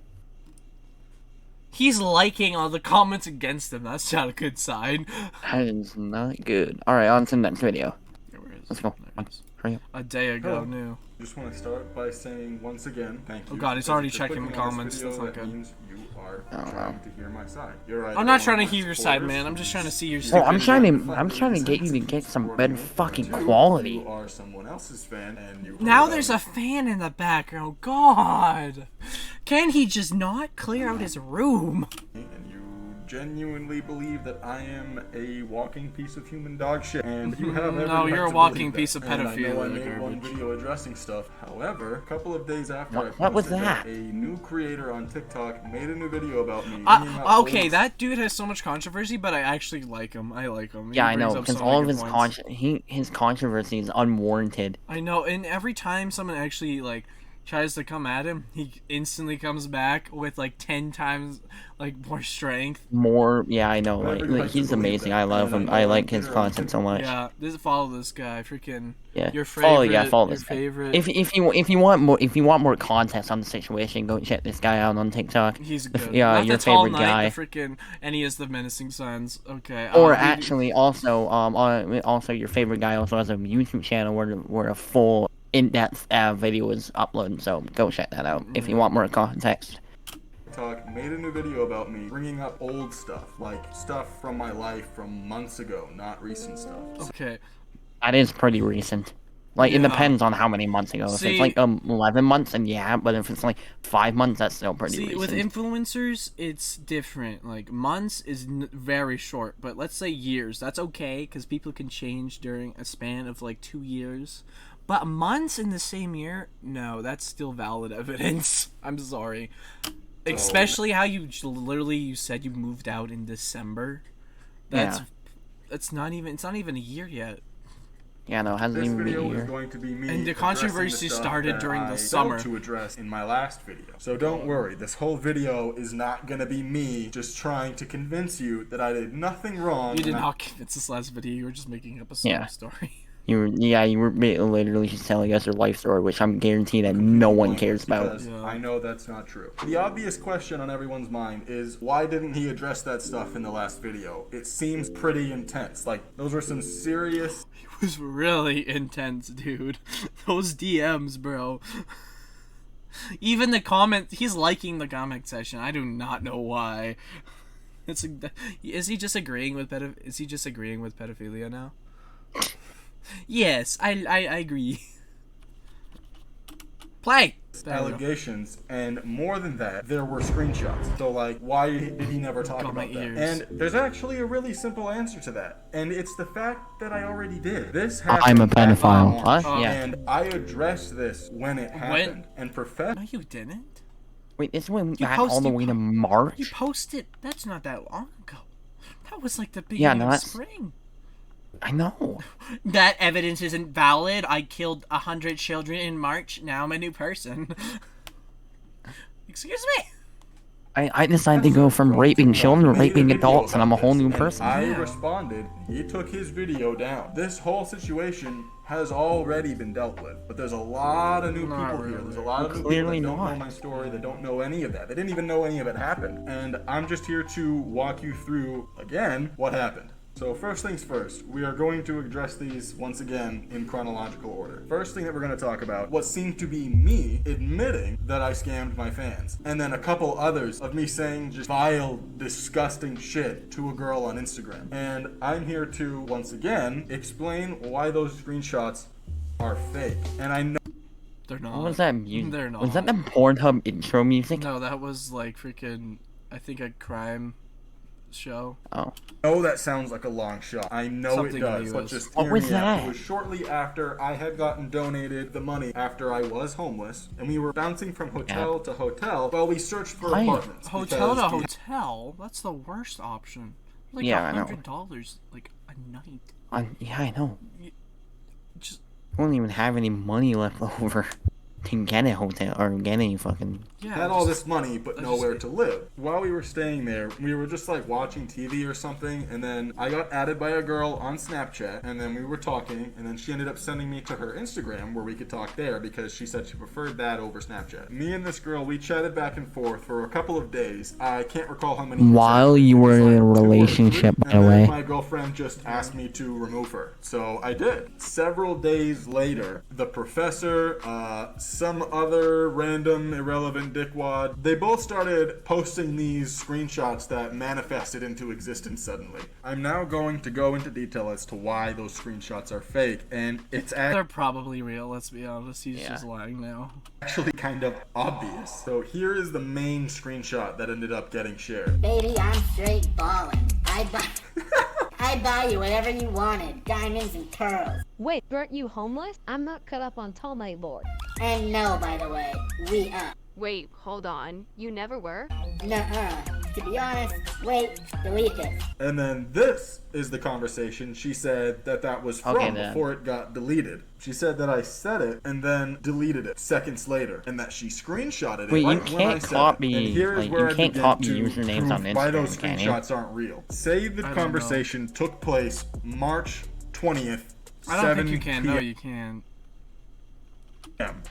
He's liking all the comments against him. That's not a good sign. That is not good. Alright, on to the next video. Where is Let's go. it? There On, it is. hurry up. A day ago, Hello. new. Just want to start by saying once again, thank you. Oh God, he's for already clicking checking the on this comments. video. That's not That good. means you are Oh, trying to hear my side. You're either I'm not one trying to of my hear your side, supporters man. I'm just trying to see your Oh, stupid. I'm trying to get you to get some better fucking Two, quality. You are someone else's fan, and you. Now there's a fan in the background. God, can he just not clear out his room? And you genuinely believe that I am a walking piece of human dog shit, and you have every No, right you're a to walking believe that. piece of And I know I pedophilia made one garbage. video addressing stuff. However, a couple of days after I What was posted that? a new creator on TikTok made a new video about me. bringing up Okay, old that dude has so much controversy, but I actually like him. I like him. He Yeah, I brings know, up because so all of many his good points. his controversy is unwarranted. I know, and every time someone actually like tries to come at him, he instantly comes back with like 10 times like more strength. More, yeah, I know. Whatever Like, you like to he's believe amazing. that. I love And him. I I know like I'm his bitter on content so much. Yeah, follow this guy, freaking. Yeah. Your favorite. Follow your this guy. favorite. If you want more context on the situation, go check this guy out on TikTok. He's good. Yeah, Not your the tall favorite knight, guy. The freaking, and he has the menacing signs. Okay. Or we- actually, also your favorite guy also has a YouTube channel where a full in-depth video is uploaded. So go check that out if you want more context. TikTok made a new video about me bringing up old stuff, like stuff from my life from months ago, not recent stuff. Okay. That is pretty recent. Like, it Yeah. depends on how many months ago. If See- it's like 11 months, and yeah, but if it's like 5 months, that's still pretty See, recent. with influencers, it's different. Like, months is very short, but let's say years. That's okay, because people can change during a span of, like, 2 years. But months in the same year? No, that's still valid evidence. I'm sorry. Especially how you said you moved out in December. That's Yeah. it's not even a year yet. Yeah, no, it hasn't This even been video a is year. going to be me. And the addressing controversy stuff started that during the I summer. failed to address in my last video. So don't worry, this whole video is not gonna be me just trying to convince you that I did nothing wrong. You did and I- not convince this last video. You were just making up a Yeah. story. You were literally just telling us your life story, which I'm guaranteed that no one cares about. Because Yeah. I know that's not true. The obvious question on everyone's mind is why didn't he address that stuff in the last video? It seems pretty intense. Like, those were some serious. It was really intense, dude. Those DMs, bro. Even the comment, he's liking the comment section. I do not know why. Is he just agreeing with pedophilia now? Yes, I agree. Play. There we go. Allegations, and more than that, there were screenshots. So, like, why did he never talk Got my about that? ears. And there's actually a really simple answer to that, and it's the fact that I already did. This I'm a happened back in pedophile. March, What? Yeah. And I addressed this when it happened, and No, you didn't. Wait, this went You back all the posted- way to You March? posted. That's not that long ago. That was like the beginning Yeah, no, of that's- spring. I know. That evidence isn't valid. I killed 100 children in March. Now I'm a new person. Excuse me. I decided to go from raping children to Made a raping video adults, and I'm a about whole this, new and person. I Yeah. responded. He took his video down. This whole situation has already been dealt with, but there's a lot of new Not people here. really. There's a lot of new Clearly people that don't not. know my story. That don't know any of that. They didn't even know any of it happened. And I'm just here to walk you through again what happened. So first things first, we are going to address these once again in chronological order. First thing that we're going to talk about, what seemed to be me admitting that I scammed my fans. And then a couple others of me saying just vile, disgusting shit to a girl on Instagram. And I'm here to, once again, explain why those screenshots are fake. And I know They're not. What was that music? They're not. Was that the Pornhub intro music? No, that was like freaking. I think a crime show. Oh. that sounds like a long shot. I know Something it does, in but the US. just What hear was me out. that? It was shortly after I had gotten donated the money after I was homeless, and we were bouncing from hotel to hotel while we searched for Why? apartments. Hotel because to we- hotel. That's the worst option. Like Yeah, I know. $100 like a night. Yeah, I know. Just I don't even have any money left over. to get a hotel or get a fucking. Yeah. Had all this money but just- nowhere to live. While we were staying there, we were just like watching TV or something, and then I got added by a girl on Snapchat, and then we were talking, and then she ended up sending me to her Instagram where we could talk there because she said she preferred that over Snapchat. Me and this girl, we chatted back and forth for a couple of days. I can't recall how many. While you were in a It was like 2 or 3, relationship, by the and then way. my girlfriend just asked me to remove her, so I did. Several days later, the professor, some other random irrelevant dickwad, they both started posting these screenshots that manifested into existence suddenly. I'm now going to go into detail as to why those screenshots are fake, and it's They're probably real. Let's be honest. He's Yeah. just lying now. actually kind of obvious. So here is the main screenshot that ended up getting shared. Baby, I'm straight ballin'. I buy you whatever you wanted. Diamonds and pearls. Wait, weren't you homeless? I'm not cut up on Tome Lord. And no, by the way, we up. Wait, hold on. You never were? Nuh-uh. To be honest, wait, delete this. And then this is the conversation she said that was from Okay, then. before it got deleted. She said that I said it and then deleted it seconds later, and that she screenshotted it Wait, you right when I can't said copy- it. And here is like, where you I can't begin copy to usernames on prove why those Instagram, can you? screenshots aren't real. Say the I don't conversation took place March 20th. I don't think you 7 can. p.m. No, you can.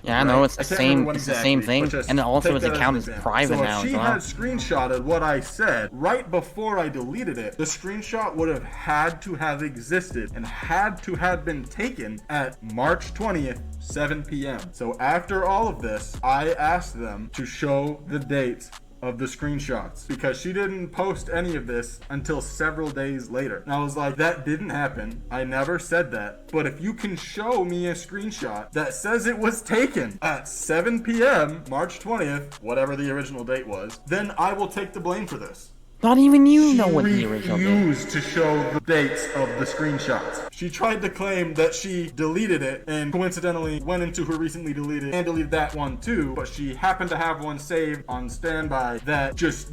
Yeah, I know, it's the I can't same- remember when it's the same exactly, thing, but just and also take his that as account an is example. private so now if as she well. had screenshotted what I said right before I deleted it, the screenshot would have had to have existed and had to have been taken at March 20th, 7 p.m. So after all of this, I asked them to show the dates of the screenshots because she didn't post any of this until several days later. And I was like, that didn't happen. I never said that. But if you can show me a screenshot that says it was taken at 7 p.m., March 20th, whatever the original date was, then I will take the blame for this. Not even you know She what the original date. refused to show the dates of the screenshots. She tried to claim that she deleted it and coincidentally went into her recently deleted and deleted that one too, but she happened to have one saved on standby that just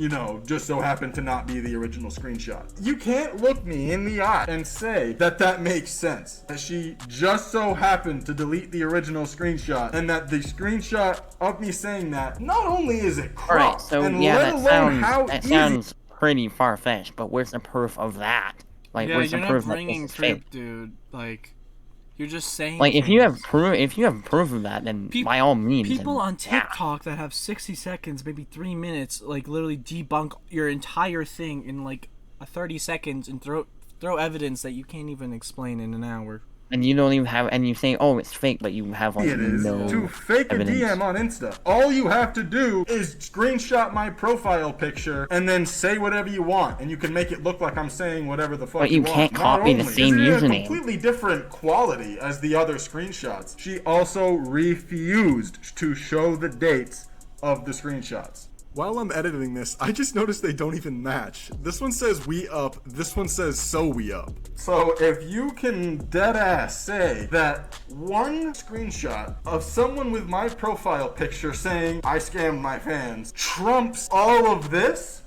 so happened to not be the original screenshot. You can't look me in the eye and say that makes sense. That she just so happened to delete the original screenshot and that the screenshot of me saying that not only is it cropped, Alright, so and yeah, let that alone how sounds that easy sounds pretty far fetched, but where's the proof of that? Like, Yeah, where's you're the not proof that bringing this is proof, fake? dude. Like, you're just saying. Like, if you have things. proof of that, then Peop- by all means. People then, on yeah. TikTok that have 60 seconds, maybe 3 minutes, like literally debunk your entire thing in like a 30 seconds and throw evidence that you can't even explain in an hour. And you don't even have, and you say, oh, it's fake, but you have like it is no to fake evidence. a DM on Insta. All you have to do is screenshot my profile picture and then say whatever you want, and you can make it look like I'm saying whatever the fuck But you want. can't Not copy the only same is it a username. completely different quality as the other screenshots. She also refused to show the dates of the screenshots. While I'm editing this, I just noticed they don't even match. This one says we up, this one says so we up. So if you can deadass say that one screenshot of someone with my profile picture saying I scammed my fans trumps all of this,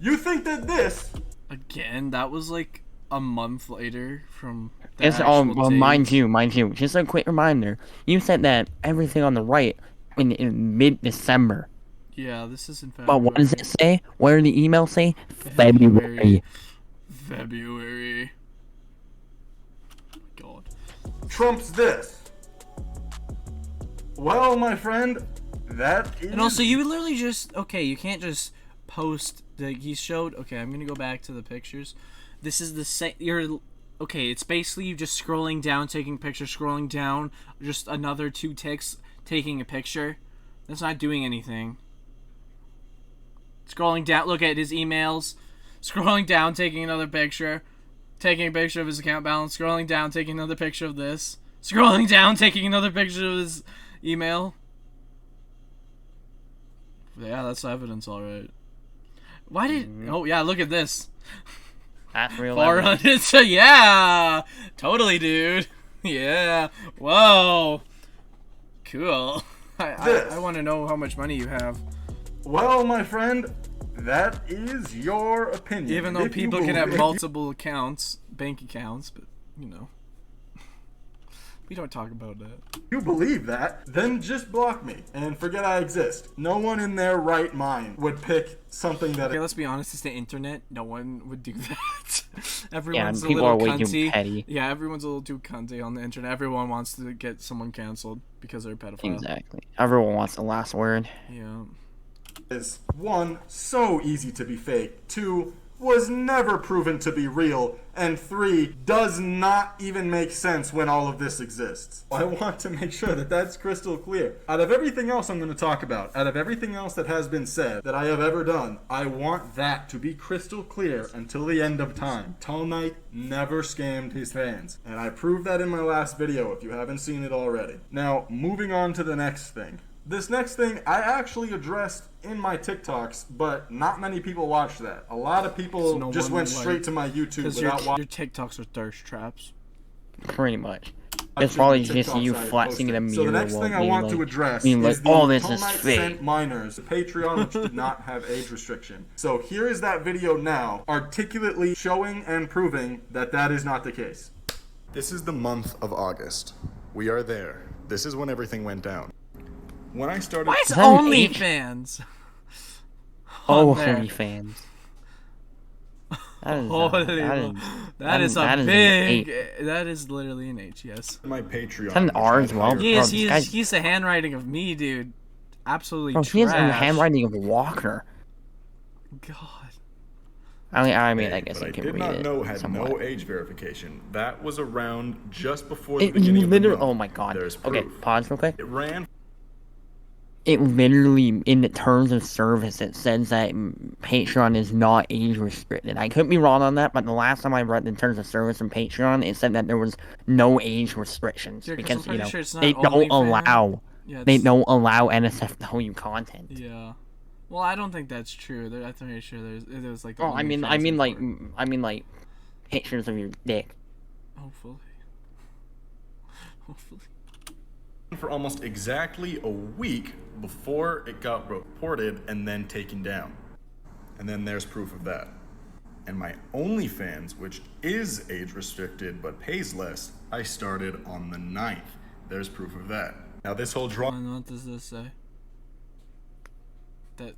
you think that this Again, that was like a month later from the It's all, actual well, date. mind you. Just a quick reminder. You said that everything on the right in mid-December. Yeah, this is in February. But what does it say? What did the email say? February. February. Oh my God. trumps this? Well, my friend, that is... And also, you literally just you can't just post the he showed. Okay, I'm gonna go back to the pictures. This is the same. It's basically you just scrolling down, taking pictures, scrolling down, just another 2 ticks, taking a picture. That's not doing anything. Scrolling down, look at his emails. Scrolling down, taking another picture. Taking a picture of his account balance. Scrolling down, taking another picture of this. Scrolling down, taking another picture of his email. Yeah, that's evidence, alright. Why did... Oh, yeah, look at this. That's real evidence. 400, so yeah! Totally, dude. Yeah. Whoa. Cool. I want to know how much money you have. Well, my friend, that is your opinion. Even though If you people can have believe- multiple accounts, bank accounts, but, you know. We don't talk about that. If you believe that, then just block me and forget I exist. No one in their right mind would pick something that... Okay, let's be honest, it's the internet. No one would do that. Everyone's and a people little are way too cunty. petty. Yeah, everyone's a little too cunty on the internet. Everyone wants to get someone canceled because they're a pedophile. Exactly. Everyone wants the last word. Yeah. is 1, so easy to be fake, 2, was never proven to be real, and 3, does not even make sense when all of this exists. I want to make sure that that's crystal clear. Out of everything else I'm going to talk about, out of everything else that has been said that I have ever done, I want that to be crystal clear until the end of time. Tall Knight never scammed his fans, and I proved that in my last video if you haven't seen it already. Now, moving on to the next thing. This next thing I actually addressed in my TikToks, but not many people watched that. A lot of people No just one went straight to my YouTube Because your, without your watching. TikToks are thirst traps. Pretty much. It's probably just you flexing in a mirror. So the next thing I want to address is like, the oh, this Tall is Knight fake. sent minors to Patreon, which did not have age restriction. So here is that video now, articulately showing and proving that that is not the case. This is the month of August. We are there. This is when everything went down. When I started... Why is that an OnlyFans? Oh, on there? OnlyFans. That is, That is a big. That is literally an H. Yes. my Patreon. Is that an R as well? He Bro, is. this He guy's- is. He's the handwriting of me, dude. Absolutely Bro, trash. he is in the handwriting of Walker. God. I mean, I guess but you I can did read not it know had somewhat. no age verification. That was around just before the It beginning of the literally. month. Oh my god. There's Okay, proof. pause real quick. It ran It literally, in the terms of service, it says that Patreon is not age restricted. I could be wrong on that, but the last time I read the terms of service from Patreon, it said that there was no age restrictions Yeah, 'cause I'm because pretty sure it's not they don't OnlyFans. allow Yeah, they it's- don't allow NSFW content. Yeah. Well, I don't think that's true. I'm pretty sure there's like. Oh, I mean like pictures of your dick. Hopefully. Hopefully. for almost exactly a week before it got reported and then taken down. And then there's proof of that. And my OnlyFans, which is age restricted but pays less, I started on the 9th. There's proof of that. Now this whole drama... And what does this say? That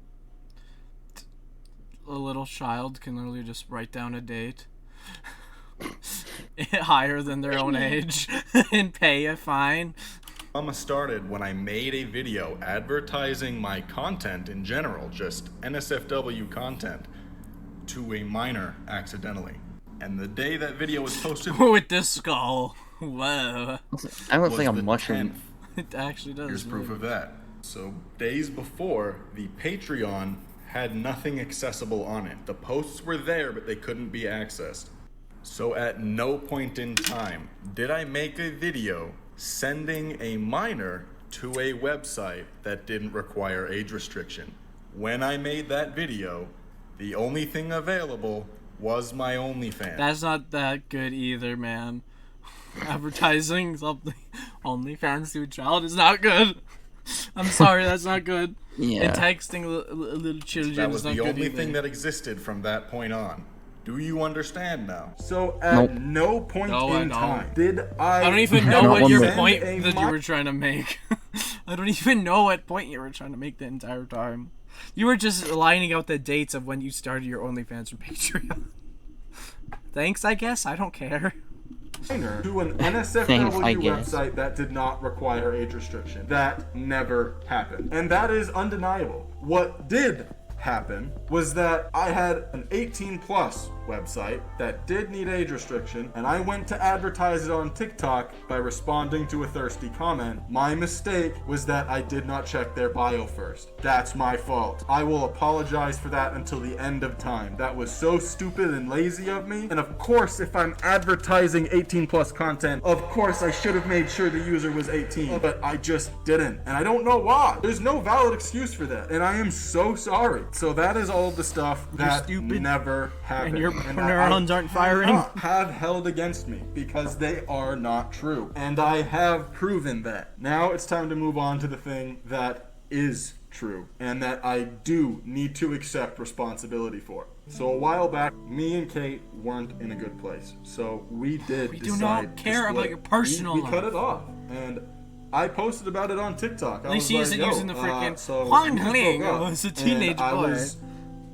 a little child can literally just write down a date higher than their own age and pay a fine. Drama started when I made a video advertising my content in general, just NSFW content, to a minor accidentally. And the day that video was posted With this skull. Whoa. That looks was like a the mushroom. 10th. It actually does. Here's proof of that. So days before, the Patreon had nothing accessible on it. The posts were there, but they couldn't be accessed. So at no point in time did I make a video sending a minor to a website that didn't require age restriction. When I made that video, the only thing available was my OnlyFans. That's not that good either, man. Advertising something OnlyFans to a child is not good. I'm sorry, that's not good. Yeah. And texting little children That is was not the good only either. thing that existed from that point on. Do you understand now? So at Nope. no point No, I in don't. time did I... I don't even know Not what one your bit. point Send a that you mi- were trying to make. I don't even know what point you were trying to make the entire time. You were just lining out the dates of when you started your OnlyFans from Patreon. Thanks, I guess. I don't care. minor to an NSFW Thanks, I guess. website that did not require age restriction. That never happened. And that is undeniable. What did happen was that I had an 18 plus website that did need age restriction, and I went to advertise it on TikTok by responding to a thirsty comment. My mistake was that I did not check their bio first. That's my fault. I will apologize for that until the end of time. That was so stupid and lazy of me. And of course, if I'm advertising 18 plus content, of course I should have made sure the user was 18, but I just didn't. And I don't know why. There's no valid excuse for that. And I am so sorry. So that is all the stuff that stupid. never happened. And your that neurons I aren't firing. cannot have held against me because they are not true. And I have proven that. Now it's time to move on to the thing that is true and that I do need to accept responsibility for. So a while back, me and Kate weren't in a good place. So we did We do decide not to care about split. your personal we life. cut it off. And I posted about it on TikTok. At least he isn't using the freaking so Huang we just Ling broke up. was a And teenage boy.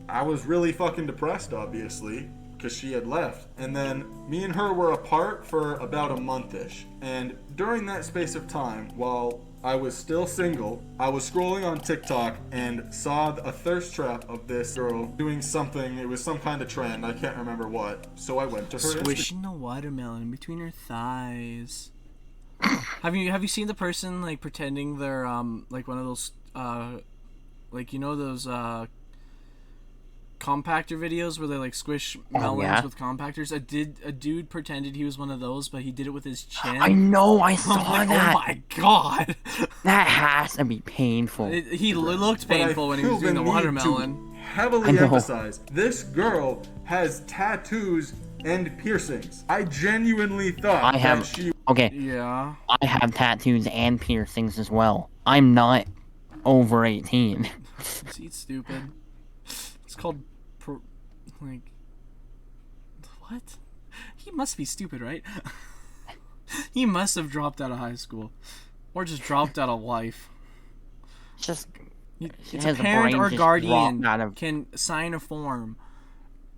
I was really fucking depressed, obviously, because she had left. And then me and her were apart for about a month-ish. And during that space of time, while I was still single, I was scrolling on TikTok and saw a thirst trap of this girl doing something. It was some kind of trend. I can't remember what. So I went to her Instagram. Squishing the watermelon in between her thighs. Have you seen the person like pretending they're like one of those like you know those compactor videos where they like squish melons yeah. with compactors? A dude pretended he was one of those, but he did it with his chin. I know, I saw I'm like, that. oh my god. That has to be painful. He looked But I painful when he was feel doing the need to watermelon. heavily I know. emphasize, this girl has tattoos and piercings. I genuinely thought I have. that she Okay, Yeah. I have tattoos and piercings as well. I'm not over 18. See, it's stupid. It's called like what? He must be stupid, right? He must have dropped out of high school, or just dropped out of life. Just It's a his parent brain or just guardian dropped out of- can sign a form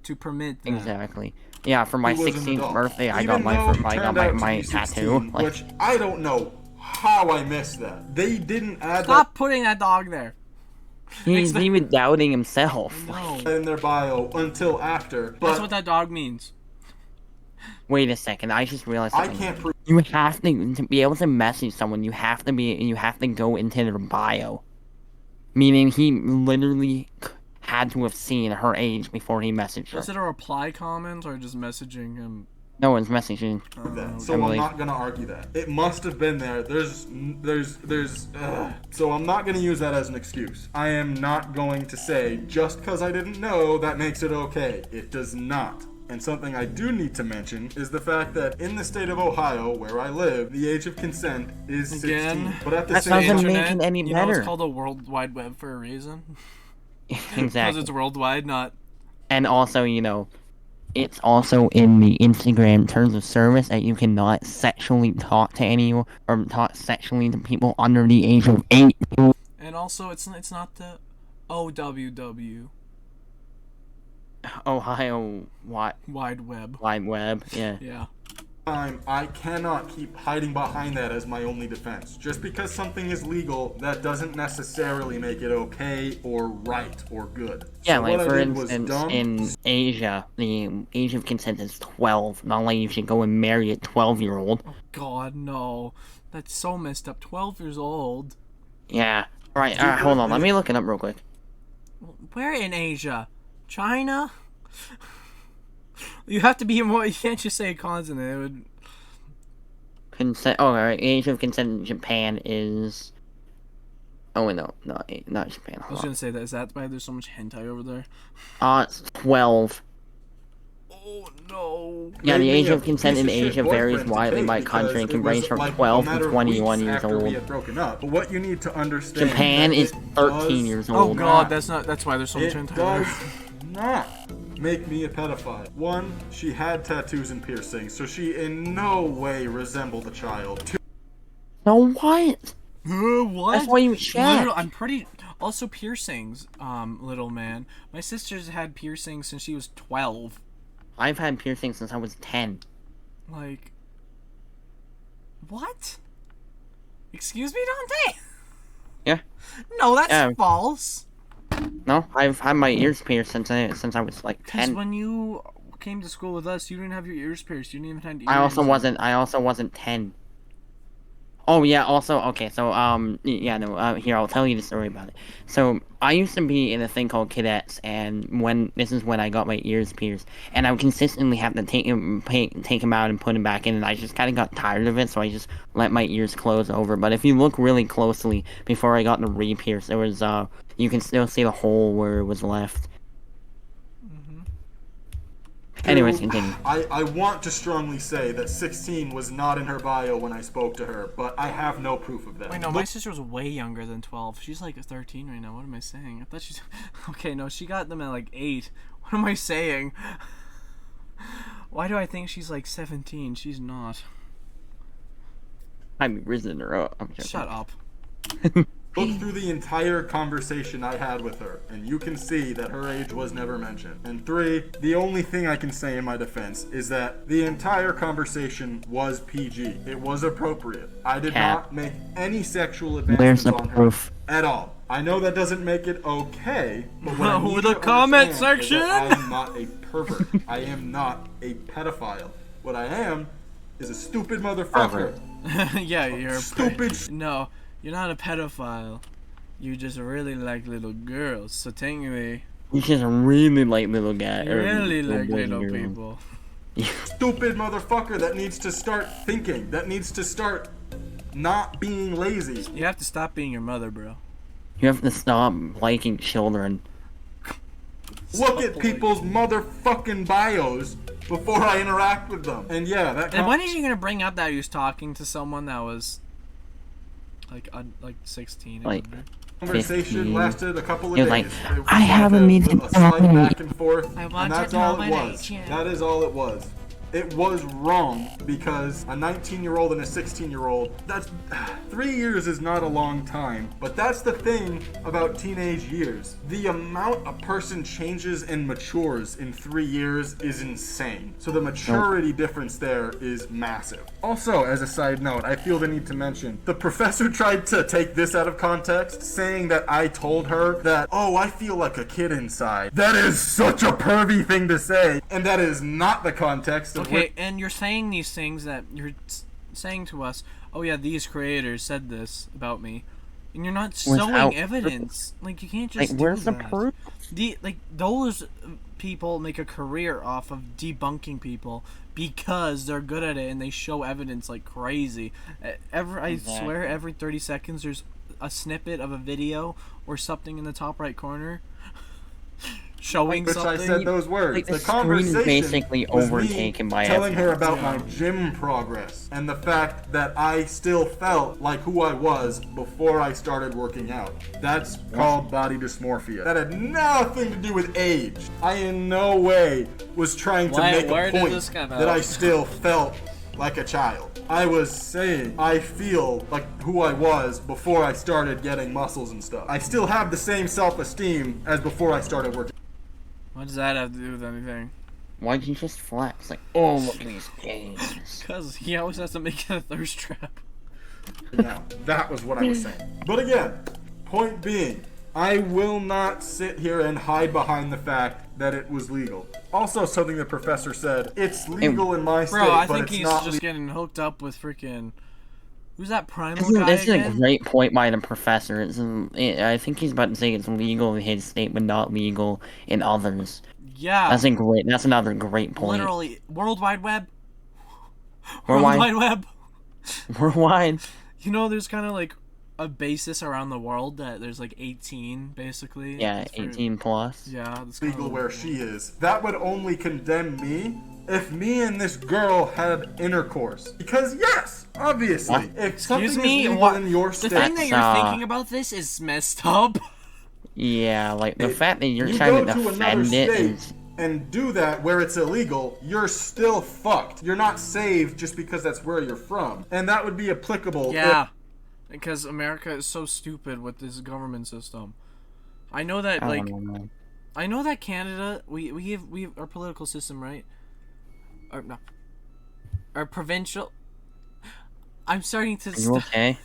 to permit that. exactly. Yeah, for my was an 16th adult. birthday, I Even got though he my turned out to my be tattoo. 16, Like, which I don't know how I missed that. They didn't add Stop putting that dog there. he's even doubting himself. No, that in their bio until after. But that's what that dog means. Wait a second, I just realized I something. can't prove. You have to be able to message someone. You have to go into their bio. Meaning he literally had to have seen her age before he messaged her. Was it a reply comment or just messaging him? No one's messaging. That. So I'm Emily. not gonna argue that. It must have been there. So I'm not gonna use that as an excuse. I am not going to say just because I didn't know that makes it okay. It does not. And something I do need to mention is the fact that in the state of Ohio, where I live, the age of consent is 16. Again, But at the That same doesn't time, make it any you know, better. it's called a World Wide Web for a reason. Because Exactly. it's worldwide, not. And also, it's also in the Instagram terms of service that you cannot sexually talk to anyone or talk sexually to people under the age of 18. And also, it's not the OWW Ohio Wide Web. Wide Web, yeah. Yeah. I cannot keep hiding behind that as my only defense. Just because something is legal, that doesn't necessarily make it okay or right or good. Yeah, So like what I for did was instance, dumb. in Asia, the age of consent is 12. Not like you should go and marry a 12-year-old. God, no. That's so messed up. 12 years old. Yeah. Alright, hold on. Let me look it up real quick. Where in Asia? China? You have to be more. You can't just say a continent. It would. Consent. Oh, alright. Age of consent in Japan is. Oh wait, no, not Japan. I was Hold on. gonna say that. Is that why there's so much hentai over there? It's 12. Oh no. Yeah, the Made age me a of consent in piece of shit Asia varies boyfriend to widely Kate by country because and can it was range from like 12 a matter to of 21 weeks years after we old. had broken up. But what you need to understand Japan that is it 13 does years Oh old. god, that's why there's so much It hentai does there. not make me a pedophile. One, she had tattoos and piercings, so she in no way resembled a child. Two, No, what? What? That's why you check. Literal, I'm pretty. Also piercings, little man. My sister's had piercings since she was 12. I've had piercings since I was 10. Like. What? Excuse me, Dante? Yeah. No, that's Yeah. false. No, I've had my ears pierced since I was like Because 10. when you came to school with us, you didn't have your ears pierced. You didn't even have ears. I also wasn't 10. Oh yeah, also okay, so here I'll tell you the story about it. So I used to be in a thing called cadets, and this is when I got my ears pierced, and I would consistently have to take him out and put him back in, and I just kind of got tired of it, so I just let my ears close over. But if you look really closely, before I got the re-pierce, there was you can still see the hole where it was left. Anyways, continue. I want to strongly say that 16 was not in her bio when I spoke to her, but I have no proof of that. Wait, no, my sister was way younger than 12. She's like 13 right now. What am I saying? I thought she's. Okay, no, she got them at like 8 What am I saying? Why do I think she's like 17? She's not. I'm risen her up. I'm joking. Shut up. Look through the entire conversation I had with her, and you can see that her age was never mentioned. And 3, the only thing I can say in my defense is that the entire conversation was PG. It was appropriate. I did not make any sexual Where's advances the on her proof? at all. I know that doesn't make it okay, but what I need The to comment understand is section! that I am not a pervert. I am not a pedophile. What I am is a stupid motherfucker. Yeah, you're a Stupid. No, you're not a pedophile. You just really like little girls. So technically, You just really like little guy. you or really like boys and little girls. people. Stupid motherfucker that needs to start thinking. That needs to start not being lazy. You have to stop being your mother, bro. You have to stop liking children. Look at people's motherfucking bios before I interact with them. And yeah, that. And when is you gonna bring up that he was talking to someone that was like 16? Like, conversation 15. lasted a couple of He days. was like, It was I have a meeting a slight tonight. back and forth, I and want that's to know all my it was. age, yeah. That is all it was. It was wrong because a 19-year-old and a 16-year-old, that's 3 years is not a long time. But that's the thing about teenage years. The amount a person changes and matures in 3 years is insane. So the maturity difference there is massive. Also, as a side note, I feel the need to mention, the professor tried to take this out of context, saying that I told her that, oh, I feel like a kid inside. That is such a pervy thing to say, and that is not the context of Okay, and you're saying these things that you're saying to us. Oh yeah, these creators said this about me, and you're not Without showing evidence. Like you can't just. Like, where's do the that. proof? Those people make a career off of debunking people because they're good at it and they show evidence like crazy. I swear, every 30 seconds there's a snippet of a video or something in the top right corner showing which something. I said those words. Like, the the screen is conversation basically was overtaken me by telling her evidence. about my gym progress and the fact that I still felt like who I was before I started working out. That's called body dysmorphia. That had nothing to do with age. I in no way was trying to make where a did point this come that out? I still felt like a child. I was saying I feel like who I was before I started getting muscles and stuff. I still have the same self-esteem as before I started working. What does that have to do with anything? Why'd you just flex? Like, oh, look at these games. Because he always has to make it a thirst trap. Now, that was what I was saying. But again, point being, I will not sit here and hide behind the fact that it was legal. Also, something the professor said, it's legal in my state, Bro, I but think it's he's not just legal. getting hooked up with freaking. Who's that primal This is, guy this is a again? great point by the professor. I think he's about to say it's legal in his state, but not legal in others. Yeah. That's another great point. Literally, World Wide Web. Worldwide. World Wide Web. Worldwide. You know, there's kind of like a basis around the world that there's like 18, basically. Yeah, for- 18 plus. Yeah, that's legal kinda- where she is. That would only condemn me if me and this girl had intercourse. Because yes, obviously, What? if something Excuse is me. legal What? in your The state, thing that you're That's, thinking about this is messed up. Yeah, like the fact that you're you trying go to to another defend it state is. and do that where it's illegal, you're still fucked. You're not saved just because that's where you're from. And that would be applicable. Yeah, because America is so stupid with this government system. I know that, I like, don't know. I know that Canada, we have our political system, right? Or no, our provincial. I'm starting to. Are you okay?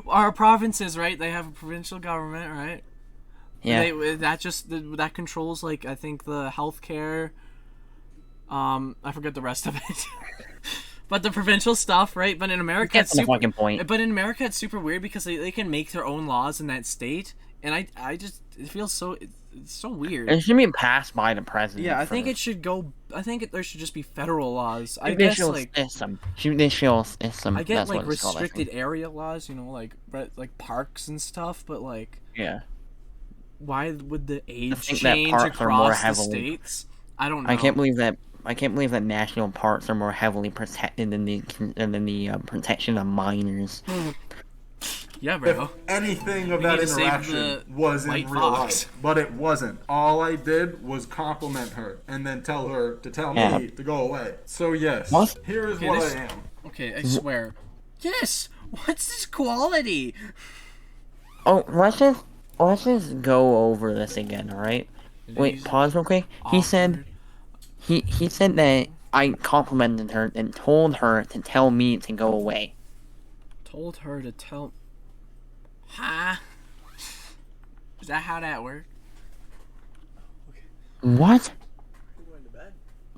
Our provinces, right? They have a provincial government, right? Yeah. That controls, like, I think the healthcare. I forget the rest of it. But the provincial stuff, right? But in America, Get to the fucking point. But in America, it's super weird because they can make their own laws in that state, and I just it feels so it's so weird. It should be passed by the president. Yeah, I think first. it should go. I think there should just be federal laws. I guess Judicial like system. Judicial system. I get That's like what it's called, I think. restricted area laws, you know, like parks and stuff. But like, Yeah. why would the age think that change parks are more across the heavily- states? I don't know. I can't believe that national parks are more heavily protected than the protection of minors. Yeah, if bro. anything of We that need to save interaction the was in white real fox. life, but it wasn't. All I did was compliment her and then tell her to tell Yeah. me to go away. So yes, What? here is Okay, what this- I am. Okay, I swear. Yes. What's this quality? Oh, let's just go over this again, alright? Wait, pause real quick. He said he said that I complimented her and told her to tell me to go away. Told her to tell. Huh? Is that how that works? What?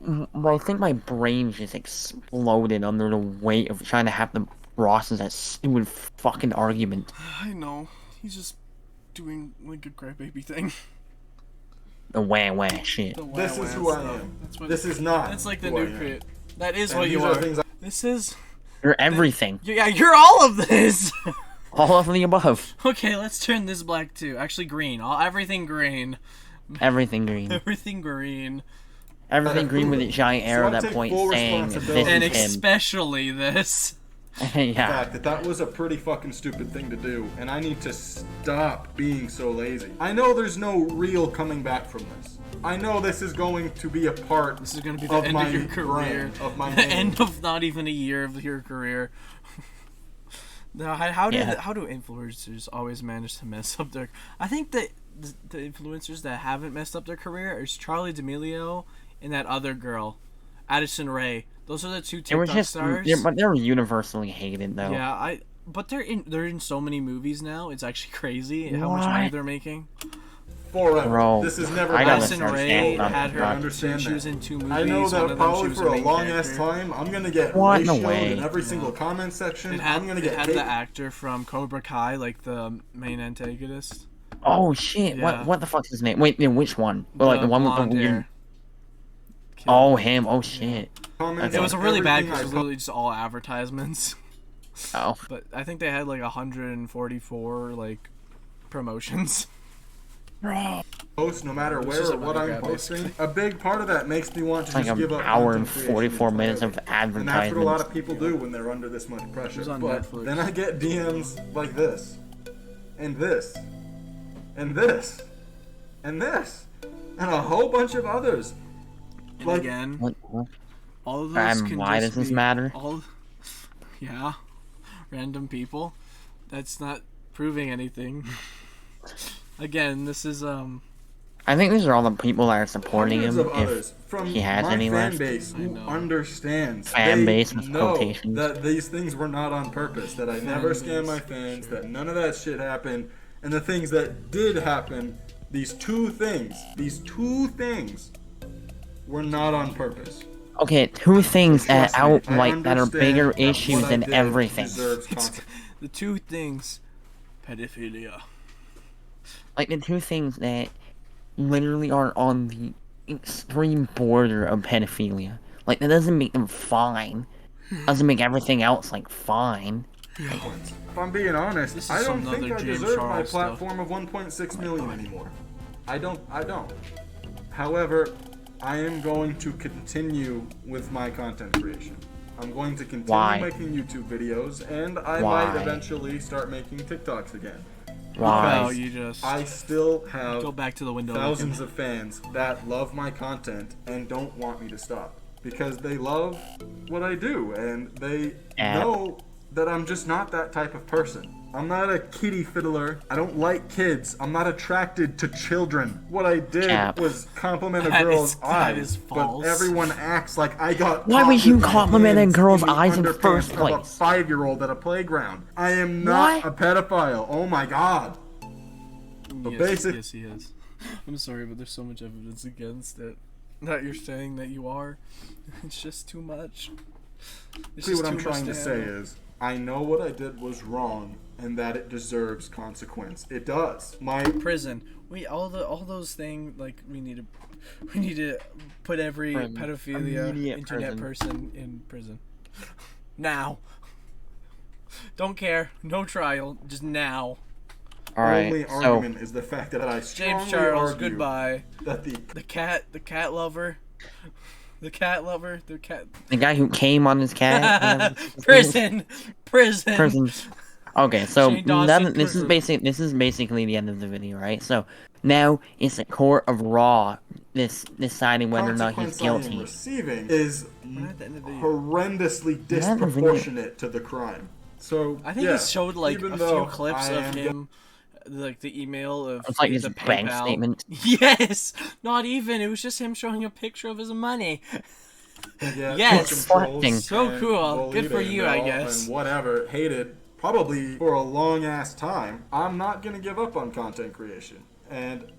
Well, I think my brain just exploded under the weight of trying to have to process that stupid fucking argument. I know. He's just doing like a crybaby thing. The wah shit. The This wah is wah who I stuff. am. That's what. This is not. That's like the who I new am. create. That is And what you these are. things I- This is. You're everything. Yeah, you're all of this. All of the above. Okay, let's turn this black too. Actually, green. Everything green. Everything green. Everything green. Everything green with a giant So arrow I that take points full saying this responsibility. And is him. especially this. Yeah. fact that was a pretty fucking stupid thing to do, and I need to stop being so lazy. I know there's no real coming back from this. I know this is going to be a part. This is gonna be the of end my of your career. brand, of my The name. end of not even a year of your career. Now, how Yeah. do influencers always manage to mess up their? I think that the influencers that haven't messed up their career is Charlie D'Amelio and that other girl, Addison Rae. Those are the two They were TikTok just, stars. but they were universally hated though. Yeah, but they're in so many movies now. It's actually crazy how much money What? they're making. Forever. Bro, This is never I gotta Addison start Rae standing up had and her. I understand She was that. in 2 movies. I know One that of them, probably she was for the a main long ass character. time, I'm gonna get What? No ratioed way. in every single comment section. It had, I'm gonna it get had hate. the actor from Cobra Kai, like the main antagonist. Oh shit! Yeah. What the fuck is his name? Wait, no, which one? Like the one with the blonde weird. hair. Oh, him. Oh shit. Comments It was a on really bad everything because I it was literally just all advertisements. Oh. But I think they had like 144 like promotions. post, no matter It's where just or a what money I'm grab, posting. A big part of that makes me want to Like just give an up hour content and creation 44 minutes of entirely. And that's what a lot advertisements. of people do when they're under this much pressure. was on But Netflix. then I get DMs like this, and this, and this, and this, and a whole bunch of others. And Like, again, What? all of those And can why just does this be matter? All, yeah, random people. That's not proving anything. Again, this is I think these are all the people that are supporting hundreds him. of If others from he has my any fan left. base I who know. understands. Fan They base with know quotations. that these things were not on purpose. That I never Fan scam base, my fans. That none of that shit happened. And the things that did happen, these two things, were not on purpose. okay, two things that Trust me, I outright that are understand bigger that issues what I than did everything. deserves consequence. the two things: pedophilia. Like the two things that literally are on the extreme border of pedophilia. Like that doesn't make them fine. Doesn't make everything else like fine. If I'm being honest, This is I don't some think other I James deserve my Charles stuff. platform of 1.6 million anymore. I don't. However, I am going to continue with my content creation. I'm going to continue Why? making YouTube videos, and I Why? might eventually start making TikToks again. Why? Well, you just I still have go back to the window. thousands of fans that love my content and don't want me to stop because they love what I do and they know that I'm just not that type of person. I'm not a kitty fiddler. I don't like kids. I'm not attracted to children. What I did Cap. was compliment a That girl's is- that eyes, is false. but everyone acts like I got. Why caught would you with my compliment a hands girl's the eyes in the underpants first of place? A 5-year-old at a playground. I am not What? a pedophile. Oh my god. But basic- Yes, he is. I'm sorry, but there's so much evidence against it. That you're saying that you are. It's just too much. It's See, just what I'm too much trying to say handle. is, I know what I did was wrong, and that it deserves consequence. It does. My Prison. We all those things like we need to put every Prison. pedophilia Immediate internet prison. person in prison. Now. Don't care. No trial. Just now. only Alright, so argument is the fact that I strongly James Charles. argue Goodbye. that the The cat lover. The cat lover. The cat. the guy who came on his cat. Prison. Prison. Okay, so Shane Dawson this is basically the end of the video, right? So now it's the court of Raw deciding whether or not he's consequence I am guilty. receiving is at the end of the video. horrendously We're at the video. disproportionate to the crime. So I think yeah, he showed like even a though few clips I of am him, like the email of It's like the his bank PayPal. statement. Yes, not even. It was just him showing a picture of his money. Yeah, Yes. fucking trolls So and cool. Good for bullied you, and I all- guess. And whatever, hated probably for a long ass time. I'm not gonna give up on content creation, and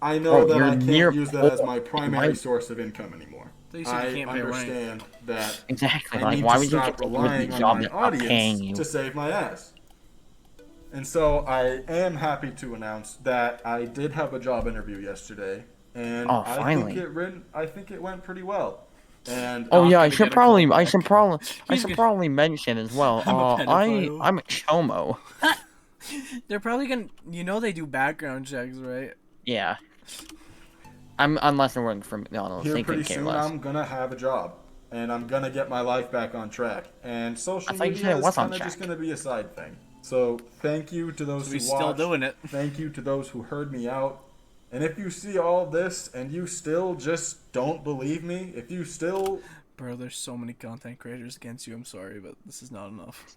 I know Oh, that you're I can't near use that as poor. my primary Right. source of income anymore. So you said you I can't pay rent. understand that Exactly. I Like, need why to would you stop get a relying good on job my that's not paying audience you? to save my ass. And so I am happy to announce that I did have a job interview yesterday, and Oh, I finally. think it went pretty well. And Oh Not yeah, I gonna should get a probably, call I back. should probably, I He's should gonna- probably mention as well. I'm a pedophile. I'm a chomo. They're probably gonna. You know they do background checks, right? Yeah. Unless they're working for McDonald's, here they pretty could care soon less. I'm gonna have a job, and I'm gonna get my life back on track. And social I thought you media said it is was on kind of just track. gonna be a side thing. So thank you to those So who he's watched. still doing it. Thank you to those who heard me out. And if you see all this and you still just don't believe me, if you still Bro, there's so many content creators against you. I'm sorry, but this is not enough.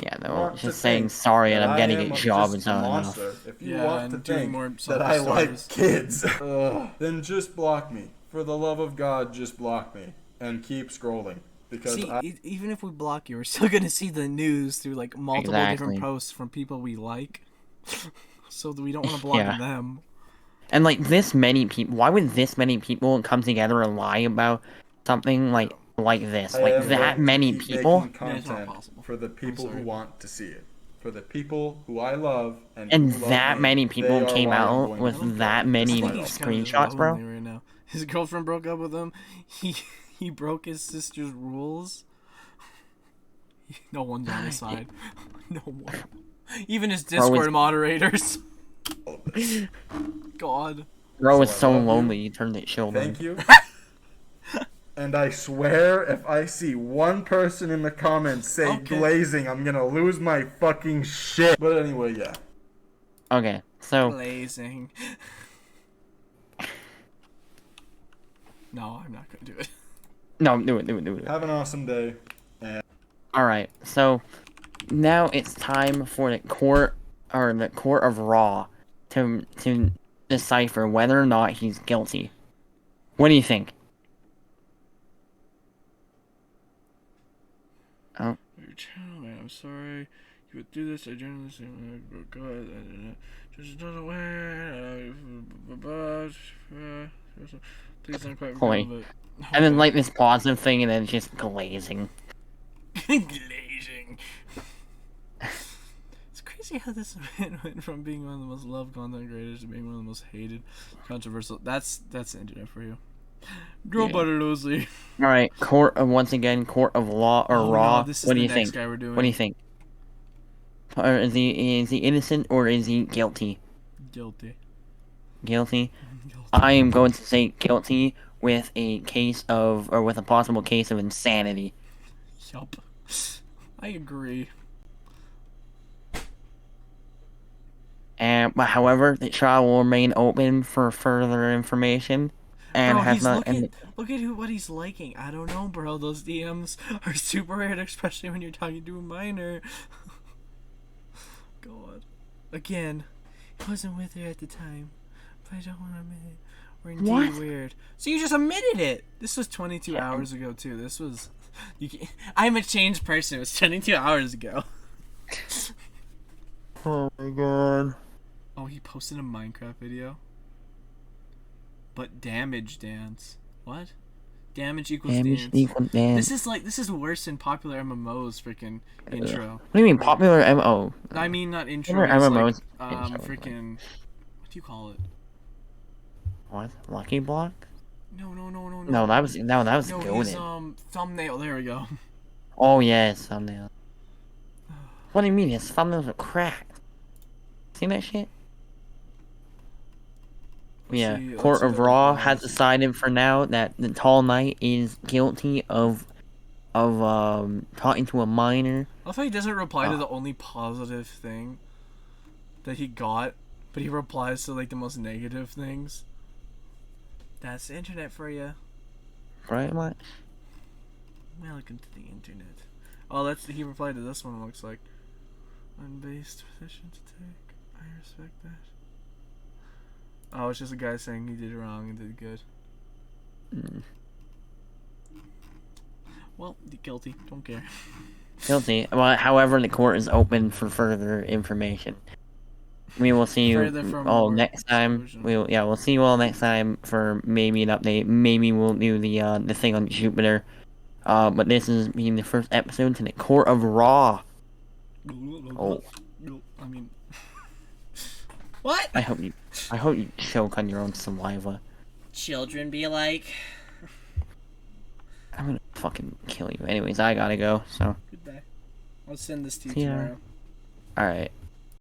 Yeah, no, want to just saying think sorry and that I'm I getting am a job just is a not enough. monster, if you Yeah, want to and doing think more that I like self-stories. kids, then just block me. For the love of God, just block me and keep scrolling because See, I. even if we block you, we're still gonna see the news through like multiple Exactly. different posts from people we like. So we don't want to block Yeah. them. And like this many people, why would this many people come together and lie about something like this? I Like am that going to many keep people? making Yeah, it's not content possible. for the people who sorry. want to see it, for the people who I love, and And who love that me. many They people are came why I'm out going to with keep that going, many despite all He's that. kind of screenshots, bro. lonely right now. His girlfriend broke up with him. He broke his sister's rules. No one's on his side. No one. Even his Bro, it's- Discord moderators. God. Bro was So I so love you. lonely, he turned it children. Thank you. And I swear, if I see one person in the comments say Okay. glazing, I'm gonna lose my fucking shit. But anyway, yeah. Okay, so Blazing. No, I'm not gonna do it. no, do it. Have an awesome day. All right, so now it's time for the court of Raw to decipher whether or not he's guilty. What do you think? Oh, Your channel, man. I'm sorry you would do this. I generally say, oh God, just another way. Please don't quite Point. remember. and then like this positive thing, and then just glazing. Glazing. It's crazy how this man went from being one of the most loved content creators to being one of the most hated, controversial. That's the internet for you. Joe Yeah. Butterlosey. All right, court of Law or Oh, Raw. no, this is What do the you next think? guy we're doing. What do you think? Or is he innocent or is he guilty? Guilty. Guilty. I am going to say guilty with a possible case of insanity. Yup. I agree. But however, the trial will remain open for further information, and Bro, has he's not. look at what he's liking. I don't know, bro. Those DMs are super weird, especially when you're talking to a minor. God. Again, I wasn't with her at the time, but I don't want to admit it. We're indeed What? weird. So you just admitted it. This was 22 hours ago too. This was. I'm a changed person. It was 22 hours ago. Oh my god. Oh, he posted a Minecraft video. But damage dance. What? Damage equals Damage dance. equal dance. This is worse than popular MMOs freaking intro. What do you mean popular MO? I mean not intro. Popular It's MMOs like, intro, freaking. What do you call it? What? Lucky Block? No. No, that was No, his goated. thumbnail. There we go. Oh yes, thumbnail. What do you mean? His thumbnails are cracked. See that shit? Yeah, see- let's Court see of what Raw it has does. decided for now that the Tall Knight is guilty of of talking to a minor. I love how he doesn't reply to the only positive thing that he got, but he replies to like the most negative things. That's the internet for you. Right, Mike? Welcome to the internet. Oh, he replied to this one. Looks like unbased position to take. I respect that. Oh, it's just a guy saying he did wrong and did good. Well, guilty. Don't care. Guilty. Well, however, the court is open for further information. We will see you Further from all more next time. exclusion. We'll see you all next time for maybe an update. Maybe we'll do the thing on Jupiter. But this is being the first episode to the Court of Raw. Oh, I mean, what? I hope you choke on your own saliva. Children be like. I'm gonna fucking kill you. Anyways, I gotta go. So. Goodbye. I'll send this to you See ya. tomorrow. All right.